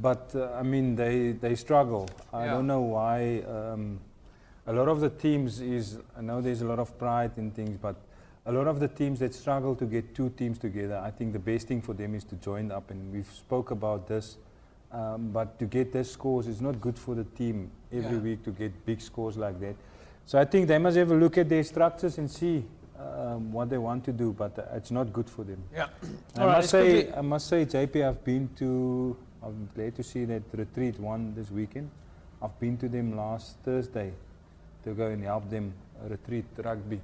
Speaker 3: but I mean they struggle. I don't know why. A lot of the teams I know there's a lot of pride in things, but a lot of the teams that struggle to get two teams together, I think the best thing for them is to join up, and we've spoke about this. But to get those scores is not good for the team every week to get big scores like that. So I think they must have a look at their structures and see what they want to do, but it's not good for them.
Speaker 1: Yeah.
Speaker 3: I must say, JP, I'm glad to see that Retreat won this weekend. I've been to them last Thursday to go and help them Retreat Rugby.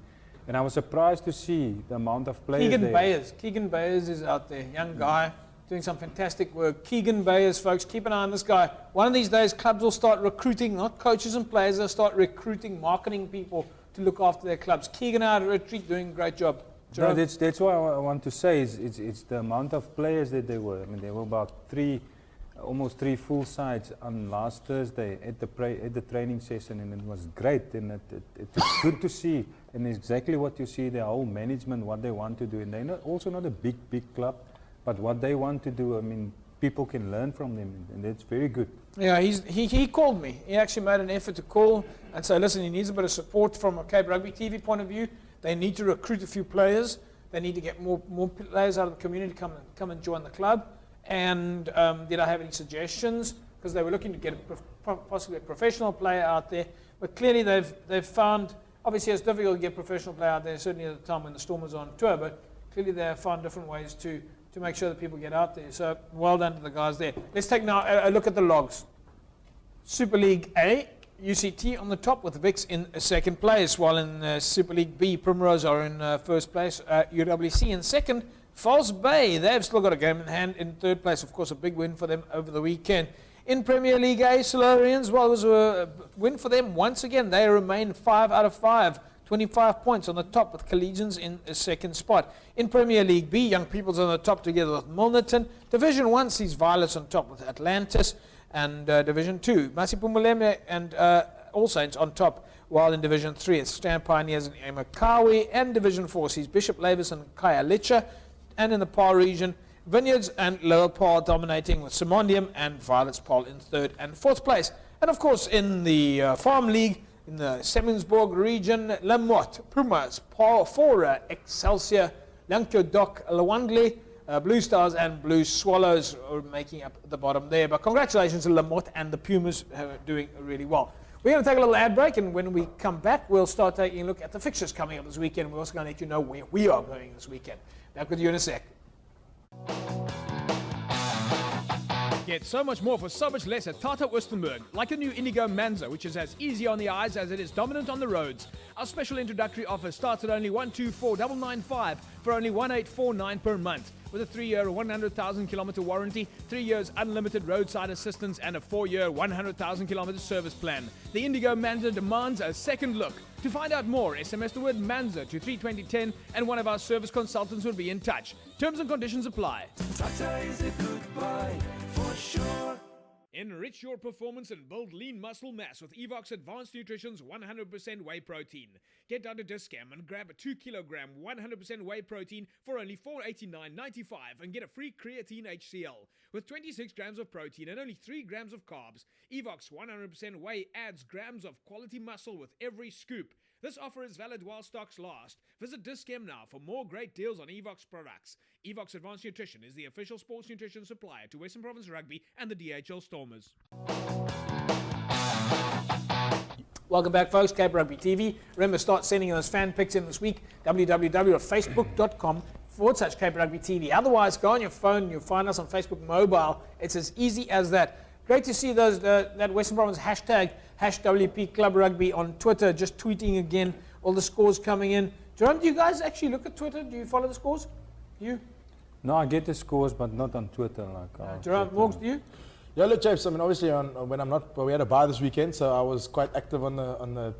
Speaker 3: And I was surprised to see the amount of players there.
Speaker 1: Keegan Bayers is out there, young guy, doing some fantastic work. Keegan Bayers, folks, keep an eye on this guy. One of these days, clubs will start recruiting, not coaches and players, they'll start recruiting marketing people to look after their clubs. Keegan out at Retreat doing a great job.
Speaker 3: No, that's what I want to say. It's the amount of players that there were. I mean, there were about almost three full sides on last Thursday at the training session, and it was great. And it's good to see, and exactly what you see, the whole management, what they want to do. And they're also not a big club, but what they want to do, I mean, people can learn from them, and that's very good.
Speaker 1: Yeah, he called me. He actually made an effort to call and say, listen, he needs a bit of support from a Cape Rugby TV point of view. They need to recruit a few players. They need to get more players out of the community to come and join the club. And did I have any suggestions? Because they were looking to get possibly a professional player out there. But clearly they've found, obviously it's difficult to get a professional player out there, certainly at the time when the Storm was on tour, but clearly they have found different ways to make sure that people get out there. So well done to the guys there. Let's take now a look at the logs. Super League A, UCT on the top with Pics in second place, while in Super League B, Primrose are in first place, UWC in second, False Bay, they've still got a game in hand in third place. Of course, a big win for them over the weekend. In Premier League A, Solarians, well, it was a win for them once again. They remain 5 out of 5, 25 points on the top with Collegians in a second spot. In Premier League B, Young People's on the top together with Milnerton. Division 1 sees Violets on top with Atlantis. And Division 2, Masipumuleme and All Saints on top. While in Division 3, it's Stand Pioneers and Emakawi. And Division 4 sees Bishop Lavis and Khayelitsha. And in the PAR region, Vineyards and Lower PAR dominating with Simondium and Violet's PAR in third and fourth place. And of course in the Farm League, in the Semmensburg region, Lamotte, Pumas, PAR 4, Excelsior, Languedoc, Lawandle, Blue Stars and Blue Swallows are making up the bottom there. But congratulations to Lamotte and the Pumas who are doing really well. We're going to take a little ad break, and when we come back, we'll start taking a look at the fixtures coming up this weekend. We're also going to let you know where we are going this weekend. Back with you in a sec.
Speaker 10: Get so much more for so much less at Tata Westerberg, like the new Indigo Manza, which is as easy on the eyes as it is dominant on the roads. Our special introductory offer starts at only 124,995 for only 1,849 per month. With a 3-year, 100,000 kilometer warranty, 3 years unlimited roadside assistance, and a 4-year, 100,000 kilometer service plan. The Indigo Manza demands a second look. To find out more, SMS the word Manza to 32010 and one of our service consultants will be in touch. Terms and conditions apply.
Speaker 11: Tata is a good buy for sure.
Speaker 10: Enrich your performance and build lean muscle mass with Evox Advanced Nutrition's 100% whey protein. Get down to Discam and grab a 2 kilogram 100% whey protein for only $489.95 and get a free creatine HCl. With 26 grams of protein and only 3 grams of carbs, Evox 100% whey adds grams of quality muscle with every scoop. This offer is valid while stocks last. Visit Discam now for more great deals on Evox products. Evox Advanced Nutrition is the official sports nutrition supplier to Western Province Rugby and the DHL Stormers.
Speaker 1: Welcome back, folks. Cape Rugby TV. Remember, start sending those fan pics in this week. www.facebook.com/Cape Rugby TV. Otherwise, go on your phone. You'll find us on Facebook Mobile. It's as easy as that. Great to see that Western Province hashtag #WP Club Rugby on Twitter, just tweeting again, all the scores coming in. Jerome, do you guys actually look at Twitter? Do you follow the scores? You?
Speaker 3: No, I get the scores, but not on Twitter. Like,
Speaker 1: Gerard, Morgs, do you?
Speaker 2: Yeah, look, James. I mean, obviously, when I'm not, we had a bye this weekend, so I was quite active on the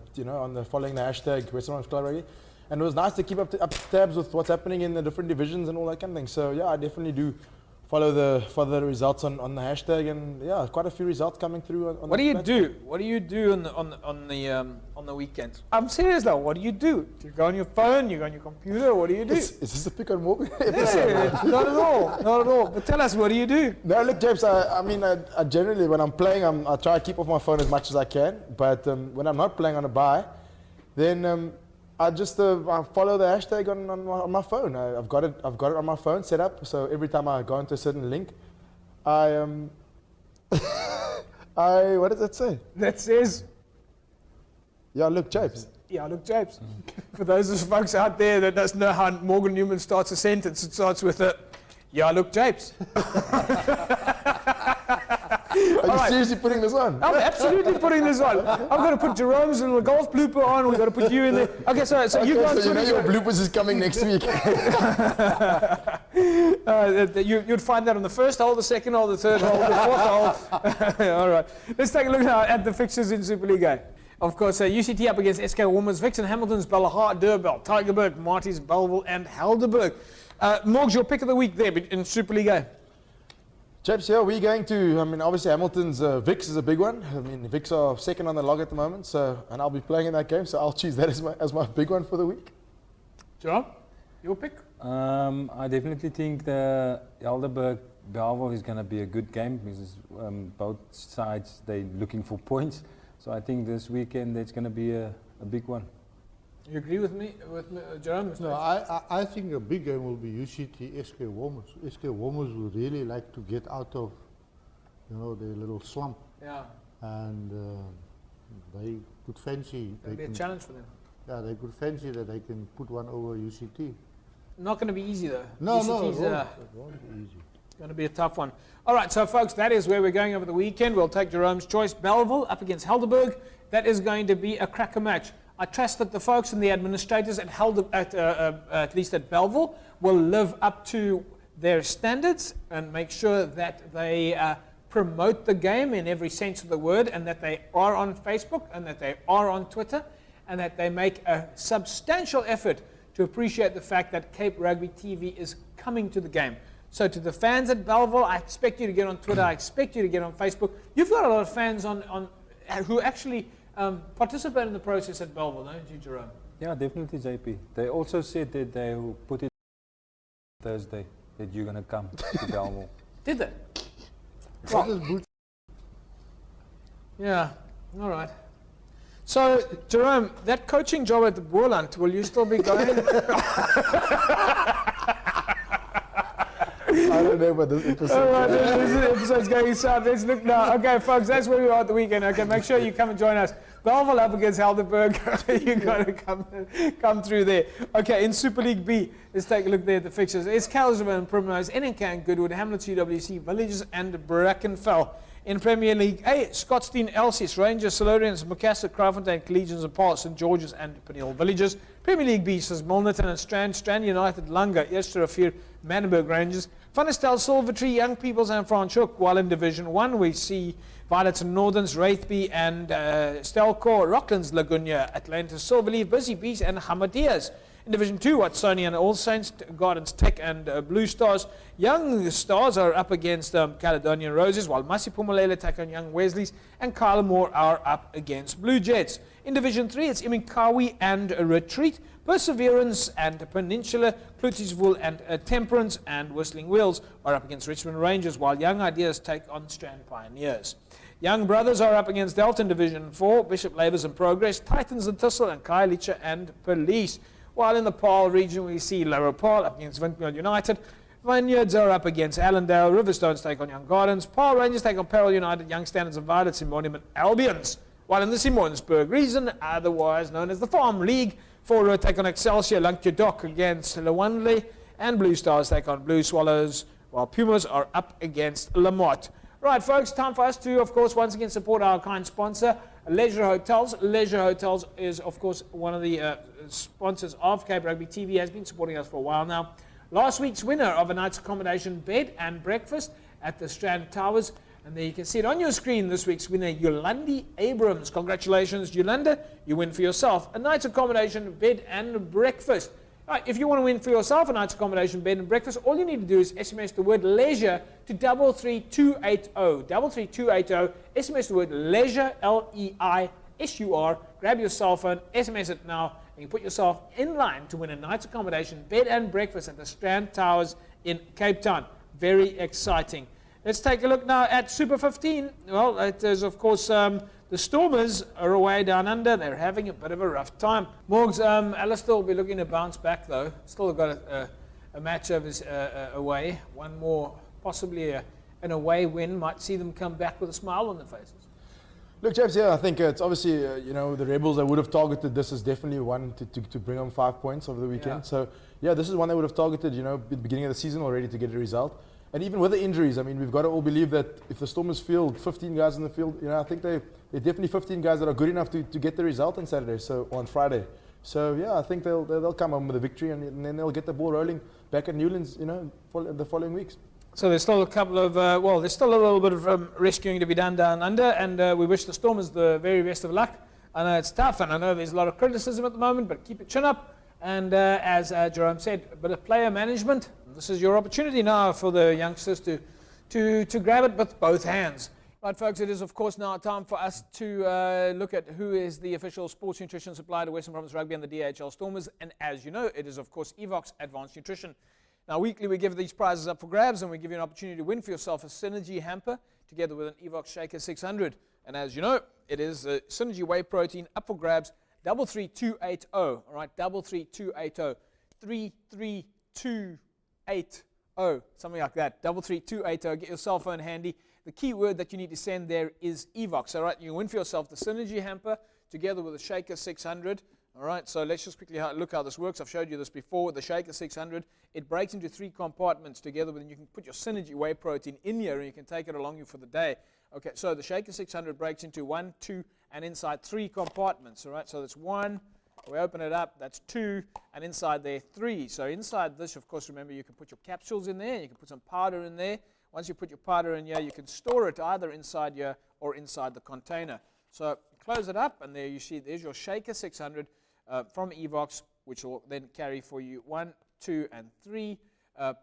Speaker 2: following the hashtag Western Province Club Rugby, and it was nice to keep up tabs with what's happening in the different divisions and all that kind of thing. So yeah, I definitely do follow the results on the hashtag, and yeah, quite a few results coming through.
Speaker 1: What do you do? What do you do on the weekends? I'm serious now. What do you do? Do you go on your phone? You go on your computer? What do you do?
Speaker 2: Is this a pick on Morgan
Speaker 1: Yeah,
Speaker 2: episode?
Speaker 1: not at all. Not at all. But tell us, what do you do?
Speaker 2: No, look, James. I generally, when I'm playing, I try to keep off my phone as much as I can. But when I'm not playing on a bye, then I just I follow the hashtag on my phone. I've got it on my phone set up. So every time I go into a certain link, what does that say?
Speaker 1: That says,
Speaker 2: yeah, look, Japes.
Speaker 1: yeah, look, Japes. For those of folks out there that doesn't know how Morgan Newman starts a sentence, it starts with a, yeah, look, Japes.
Speaker 2: Are you seriously putting this on?
Speaker 1: I'm absolutely putting this on. I'm going to put Jerome's little golf blooper on. We've got to put you in there. Okay, so you guys.
Speaker 2: So you know your bloopers is coming next week.
Speaker 1: You'd find that on the first hole, the second hole, the third hole, the fourth hole. All right. Let's take a look now at the fixtures in Superliga. Of course, UCT up against SK Warmers, Vixen, Hamilton's, Bellahar, Durbel, Tygerberg, Marties, Bellville, and Helderberg. Morgs, your pick of the week there in Superliga.
Speaker 2: Chaps, here we're going to, obviously Hamilton's Vix is a big one. Vix are second on the log at the moment, and I'll be playing in that game, so I'll choose that as my big one for the week.
Speaker 1: John, your pick?
Speaker 3: I definitely think the Helderberg Bellville is going to be a good game because both sides they're looking for points. So I think this weekend it's going to be a big one.
Speaker 1: You agree with me, Jerome?
Speaker 4: No, I think a big game will be UCT SK Warmers. SK Warmers would really like to get out of, their little slump.
Speaker 1: Yeah.
Speaker 4: And they could fancy.
Speaker 1: It'll be a challenge for them.
Speaker 4: Yeah, they could fancy that they can put one over UCT.
Speaker 1: Not going to be easy though.
Speaker 4: No,
Speaker 1: UCT's,
Speaker 4: it won't be easy.
Speaker 1: Going to be a tough one. All right, so folks, that is where we're going over the weekend. We'll take Jerome's choice. Bellville up against Helderberg. That is going to be a cracker match. I trust that the folks and the administrators at least at Bellville will live up to their standards and make sure that they promote the game in every sense of the word, and that they are on Facebook and that they are on Twitter, and that they make a substantial effort to appreciate the fact that Cape Rugby TV is coming to the game. So to the fans at Bellville, I expect you to get on Twitter. I expect you to get on Facebook. You've got a lot of fans who actually participate in the process at Bellville, don't you, Jerome?
Speaker 3: Yeah, definitely, JP. They also said that they will put it Thursday, that you're going to come to Bellville.
Speaker 1: Did they? Well, yeah, all right. So, Jerome, that coaching job at the Boerland, will you still be going?
Speaker 2: I don't know about this episode.
Speaker 1: All right, this episode's going south. Let's look now. Okay, folks, that's where we are at the weekend. Okay, make sure you come and join us. Bellville up against Helderberg. You got to come through there. Okay, in Super League B, let's take a look there at the fixtures. It's Kalispell and Primrose, NNK and Goodwood, Hamlets, UWC, Villages, and Brackenfell. In Premier League A, Scotstoun, Elsies, Rangers, Solarians, Macassar, Kraaifontein, Collegians and Paul, St George's and Peniel Villages. Premier League B says Milnerton and Strand United, Langa, Eersterrivier, Manenberg Rangers, Van der Stel, Silvertree, Young Peoples and Franschhoek. While in Division 1 we see Violets and Northerns, Wraithby and Stelkor, Rocklands, Lagunya, Atlantis, Silverleaf, Busy Bees and Hamadias. In Division 2, Watsonian and All Saints, Gardens Tech and Blue Stars. Young Stars are up against Caledonian Roses, while Masipumalele take on Young Wesleys, and Kylemore are up against Blue Jets. In Division 3, it's Iminkawi and Retreat, Perseverance and Peninsula, Klutisville and Temperance, and Whistling Wheels are up against Richmond Rangers, while Young Ideas take on Strand Pioneers. Young Brothers are up against Delta in Division 4, Bishop Labours and Progress, Titans and Thistle, and Kailicha and Police. While in the Paarl region, we see Lower Paarl up against Windmill United. Vineyards are up against Allendale. Riverstones take on Young Gardens. Paarl Rangers take on Peril United. Young Standards and Violets in Monument Albions. While in the Simonsburg region, otherwise known as the Farm League, Forrow take on Excelsior. Lunkje Dock against Lewandley. And Blue Stars take on Blue Swallows, while Pumas are up against Lamotte. Right, folks, time for us to, of course, once again support our kind sponsor, Leisure Hotels. Leisure Hotels is, of course, one of the sponsors of Cape Rugby TV, has been supporting us for a while now. last week's winner of a night's accommodation, bed and breakfast at the Strand Towers. And there you can see it on your screen, this week's winner, Yolandi Abrams. Congratulations, Yolanda. You win for yourself a night's accommodation, bed and breakfast. Right, if you want to win for yourself a night's accommodation, bed and breakfast, all you need to do is SMS the word leisure to 33280. 33280. SMS the word leisure, Leisure. Grab your cell phone, SMS it now, and you put yourself in line to win a night's accommodation, bed and breakfast at the Strand Towers in Cape Town. Very exciting. Let's take a look now at Super 15. Well, it is, of course, the Stormers are away down under. They're having a bit of a rough time. Morgs, Alistair will be looking to bounce back, though. Still got a match of his away. One more, possibly an away win, might see them come back with a smile on their faces.
Speaker 2: Look, chaps, I think it's obviously, the Rebels that would have targeted this is definitely one to bring home 5 points over the weekend.
Speaker 1: Yeah.
Speaker 2: So, this is one they would have targeted, at the beginning of the season already to get a result. And even with the injuries, we've got to all believe that if the Stormers field 15 guys in the field, I think they're definitely 15 guys that are good enough to get the result on Saturday, on Friday. So, I think they'll come home with a victory and then they'll get the ball rolling back at Newlands, the following weeks.
Speaker 1: So there's still a couple of, there's still a little bit of rescuing to be done down under, and we wish the Stormers the very best of luck. I know it's tough, and I know there's a lot of criticism at the moment, but keep your chin up. And as Jerome said, a bit of player management. This is your opportunity now for the youngsters to grab it with both hands. Right, folks, it is, of course, now time for us to look at who is the official sports nutrition supplier to Western Province Rugby and the DHL Stormers. And as you know, it is, of course, Evox Advanced Nutrition. Now, weekly we give these prizes up for grabs, and we give you an opportunity to win for yourself a Synergy hamper together with an Evox Shaker 600. And as you know, it is a Synergy whey protein up for grabs, 33280. All right, 33280. 33280. Something like that. 33280. Get your cell phone handy. The key word that you need to send there is Evox. All right, you win for yourself the Synergy hamper together with a Shaker 600. All right, so let's just quickly look how this works. I've showed you this before. The Shaker 600, it breaks into 3 compartments together, and you can put your Synergy whey protein in here, and you can take it along you for the day. Okay, so the Shaker 600 breaks into 1, 2, and inside 3 compartments. All right, so that's 1. We open it up. That's 2, and inside there 3. So inside this, of course, remember you can put your capsules in there. You can put some powder in there. Once you put your powder in here, you can store it either inside here or inside the container. So close it up, and there you see there's your Shaker 600. From Evox, which will then carry for you 1, 2, and 3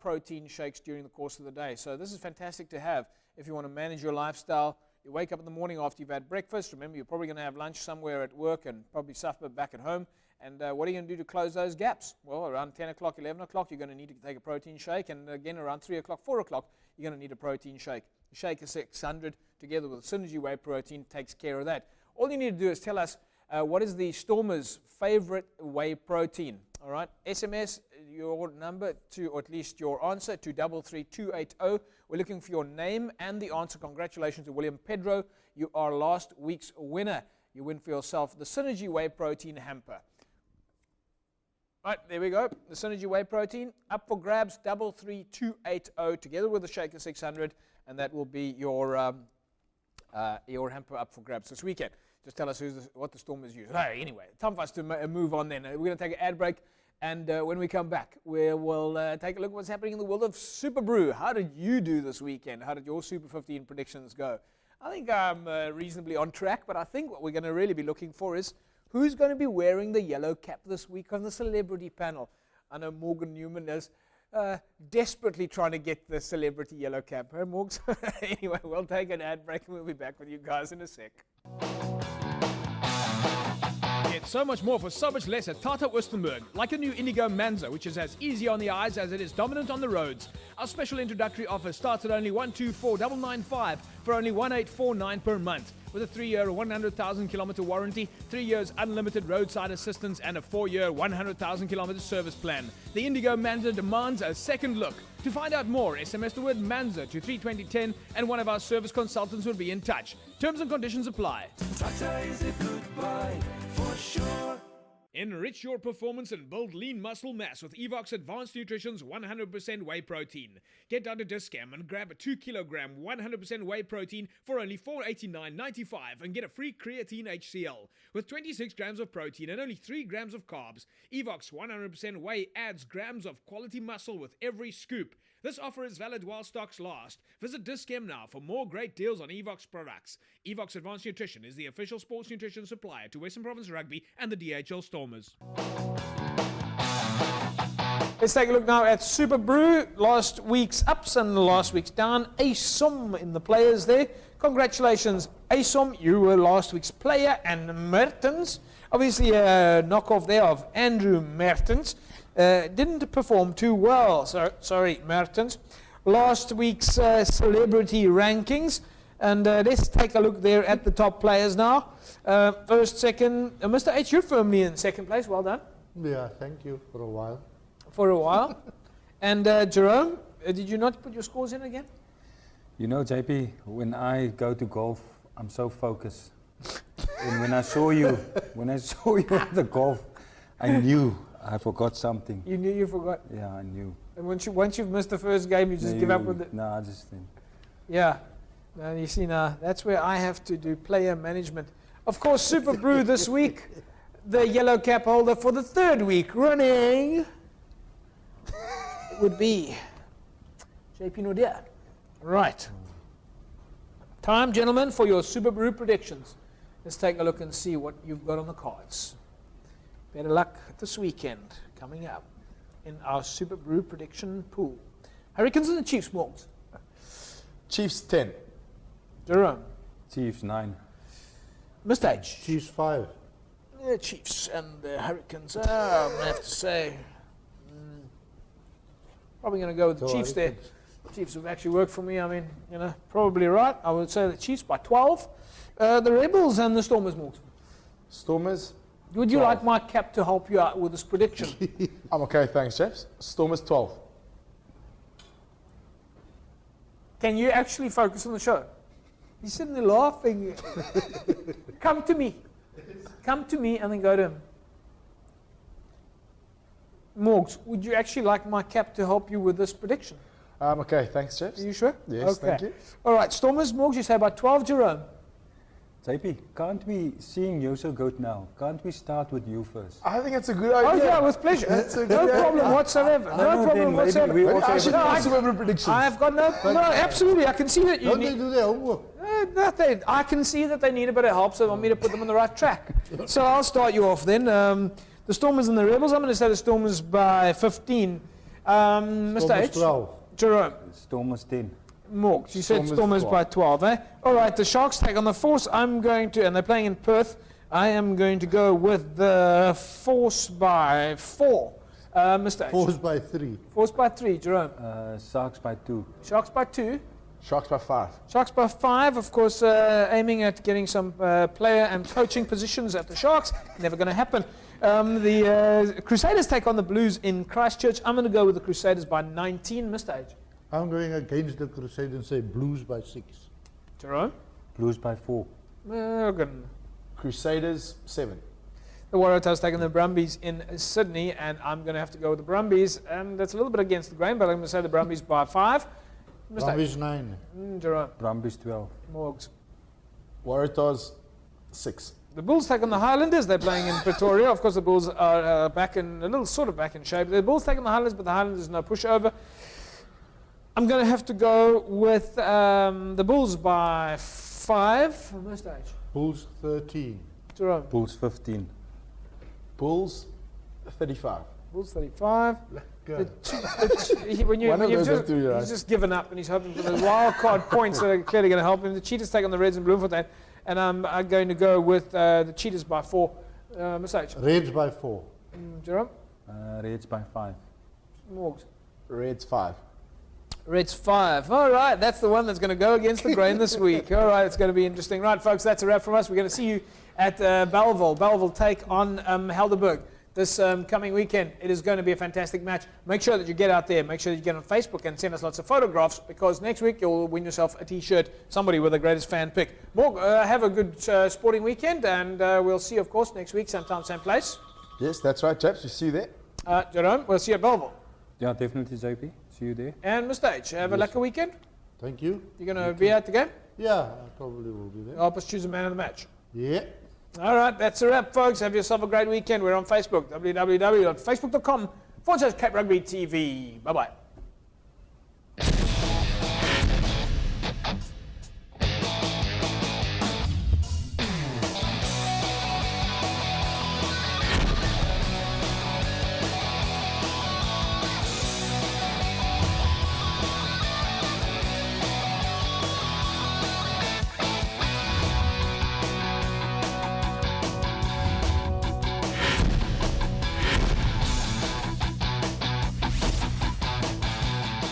Speaker 1: protein shakes during the course of the day. So this is fantastic to have if you want to manage your lifestyle. You wake up in the morning after you've had breakfast. Remember, you're probably going to have lunch somewhere at work and probably supper back at home. And what are you going to do to close those gaps? Well, around 10 o'clock, 11 o'clock, you're going to need to take a protein shake. And again, around 3 o'clock, 4 o'clock, you're going to need a protein shake. The Shaker 600 together with Synergy whey protein takes care of that. All you need to do is tell us what is the Stormers' favorite whey protein? All right, SMS your number to, or at least your answer to 33280. We're looking for your name and the answer. Congratulations to William Pedro. You are last week's winner. You win for yourself the Synergy whey protein hamper. Right, there we go. The Synergy whey protein up for grabs, 33280 together with the Shaker 600, and that will be your hamper up for grabs this weekend. Just tell us what the Stormers use. Hey, anyway, time for us to move on then. We're going to take an ad break, and when we come back, we'll take a look at what's happening in the world of Super Brew. How did you do this weekend? How did your Super 15 predictions go? I think I'm reasonably on track, but I think what we're going to really be looking for is who's going to be wearing the yellow cap this week on the celebrity panel. I know Morgan Newman is desperately trying to get the celebrity yellow cap. Huh, Morgs? Anyway, we'll take an ad break, and we'll be back with you guys in a sec.
Speaker 10: Get so much more for so much less at Tata Westerberg, like the new Indigo Manza, which is as easy on the eyes as it is dominant on the roads. Our special introductory offer starts at only 124,995 for only 1,849 per month. With a 3-year, 100,000-kilometer warranty, 3 years unlimited roadside assistance, and a 4-year, 100,000-kilometer service plan. The Indigo Manza demands a second look. To find out more, SMS the word Manza to 32010, and one of our service consultants will be in touch. Terms and conditions apply.
Speaker 11: Tata is a good buy for sure.
Speaker 10: Enrich your performance and build lean muscle mass with Evox Advanced Nutrition's 100% whey protein. Get down to Discam and grab a 2 kilogram 100% whey protein for only $4.89.95 and get a free creatine HCl. With 26 grams of protein and only 3 grams of carbs, Evox 100% whey adds grams of quality muscle with every scoop. This offer is valid while stocks last. Visit Discam now for more great deals on Evox products. Evox Advanced Nutrition is the official sports nutrition supplier to Western Province Rugby and the DHL Stormers.
Speaker 1: Let's take a look now at Super Brew. Last week's ups and last week's down. ASOM in the players there. Congratulations, ASOM. You were last week's player. And Mertens, obviously a knockoff there of Andrew Mertens. Didn't perform too well. Sorry, Mertens. Last week's celebrity rankings. And let's take a look there at the top players now. First, second. Mr. H, you're firmly in second place. Well done.
Speaker 4: Yeah, thank you for a while.
Speaker 1: For a while. And Jerome, did you not put your scores in again?
Speaker 3: You know, JP, when I go to golf, I'm so focused. And when I saw you at the golf, I knew I forgot something.
Speaker 1: You knew you forgot?
Speaker 3: Yeah, I knew.
Speaker 1: And once you've missed the first game, you just give up with it?
Speaker 3: No, I just think.
Speaker 1: Yeah. Now, you see, now, that's where I have to do player management. Of course, Super Brew this week, the yellow cap holder for the third week running would be JP Nordia. Right. Time, gentlemen, for your Super Brew predictions. Let's take a look and see what you've got on the cards. Better luck this weekend coming up in our Super Brew prediction pool. Hurricanes and the Chiefs, Morgs.
Speaker 2: Chiefs 10.
Speaker 1: Jerome.
Speaker 3: Chiefs 9.
Speaker 1: Mr. H.
Speaker 4: Chiefs 5.
Speaker 1: The Chiefs and the Hurricanes. I'm going to have to say, probably going to go with the Chiefs there. Chiefs have actually worked for me. I mean, probably right. I would say the Chiefs by 12. The Rebels and the Stormers, Morgs.
Speaker 2: Stormers.
Speaker 1: Would you like my cap to help you out with this prediction?
Speaker 2: I'm okay, thanks, chaps. Stormers 12.
Speaker 1: Can you actually focus on the show? He's sitting there laughing. Come to me. Come to me and then go to him. Morgs, would you actually like my cap to help you with this prediction?
Speaker 2: Okay, thanks, chaps.
Speaker 1: Are you sure?
Speaker 2: Yes,
Speaker 1: okay.
Speaker 2: Thank you.
Speaker 1: All right, Stormers, Morgs, you say by 12, Jerome.
Speaker 3: JP, can't we, seeing you so good now, can't we start with you first?
Speaker 2: I think it's a good idea.
Speaker 1: Oh, yeah, with pleasure. No problem whatsoever. No problem whatsoever.
Speaker 3: We also
Speaker 2: I should do Super Brew predictions.
Speaker 1: I've got no, absolutely. I can see that you
Speaker 4: Don't
Speaker 1: need.
Speaker 4: they do their homework?
Speaker 1: I can see that they need a bit of help, so they want me to put them on the right track. So I'll start you off then. The Stormers and the Rebels. I'm going to say the Stormers by 15. Mr. H.
Speaker 4: 12.
Speaker 1: Jerome.
Speaker 3: Stormers 10.
Speaker 1: Morgs, you said Stormers by 12, eh? All right, the Sharks take on the Force. I'm going to, and they're playing in Perth, I am going to go with the Force by 4. Mr. H.
Speaker 4: Force by 3.
Speaker 1: Force by 3, Jerome.
Speaker 3: Sharks by 2.
Speaker 1: Sharks by 2.
Speaker 2: Sharks by 5.
Speaker 1: Sharks by 5, of course, aiming at getting some player and coaching positions at the Sharks. Never going to happen. The Crusaders take on the Blues in Christchurch. I'm going to go with the Crusaders by 19, Mr. H.
Speaker 4: I'm going against the Crusaders and say Blues by 6.
Speaker 1: Jerome?
Speaker 3: Blues by 4.
Speaker 1: Morgan.
Speaker 2: Crusaders 7.
Speaker 1: The Waratahs taking the Brumbies in Sydney, and I'm going to have to go with the Brumbies. And that's a little bit against the grain, but I'm going to say the Brumbies by 5.
Speaker 4: Brumbies 9.
Speaker 1: Jerome?
Speaker 3: Brumbies 12.
Speaker 1: Morgs.
Speaker 2: Waratahs 6.
Speaker 1: The Bulls take on the Highlanders. They're playing in Pretoria. Of course, the Bulls are back in shape. The Bulls take on the Highlanders, but the Highlanders no pushover. I'm going to have to go with the Bulls by 5. Mr. H.
Speaker 4: Bulls 13.
Speaker 1: Jerome.
Speaker 3: Bulls 15.
Speaker 2: Bulls 35.
Speaker 1: Bulls 35. He's just given up and he's hoping for the wild card points that are clearly going to help him. The Cheetahs take on the Reds in Bloemfontein, and I'm going to go with the Cheetahs by 4. Mr. H.
Speaker 4: Reds by 4.
Speaker 1: Jerome.
Speaker 3: Reds by 5.
Speaker 1: Morgs.
Speaker 2: Reds 5.
Speaker 1: Reds 5. All right, that's the one that's going to go against the grain this week. All right, it's going to be interesting. Right, folks, that's a wrap from us. We're going to see you at Belleville. Belleville take on Helderberg this coming weekend. It is going to be a fantastic match. Make sure that you get out there. Make sure that you get on Facebook and send us lots of photographs, because next week you'll win yourself a T-shirt, somebody with the greatest fan pick. More, have a good sporting weekend, and we'll see you, of course, next week, same time, same place.
Speaker 2: Yes, that's right, chaps. We see you there.
Speaker 1: Jerome, we'll see you at Belleville.
Speaker 3: Yeah, definitely, JP. See you there.
Speaker 1: And Mr. H, have a lucky weekend.
Speaker 4: Thank you.
Speaker 1: You're going to be at the game?
Speaker 4: Yeah, I probably will be there.
Speaker 1: Help us choose a man of the match.
Speaker 4: Yeah.
Speaker 1: All right, that's a wrap, folks. Have yourself a great weekend. We're on Facebook, www.facebook.com/Cape Rugby TV. Bye-bye.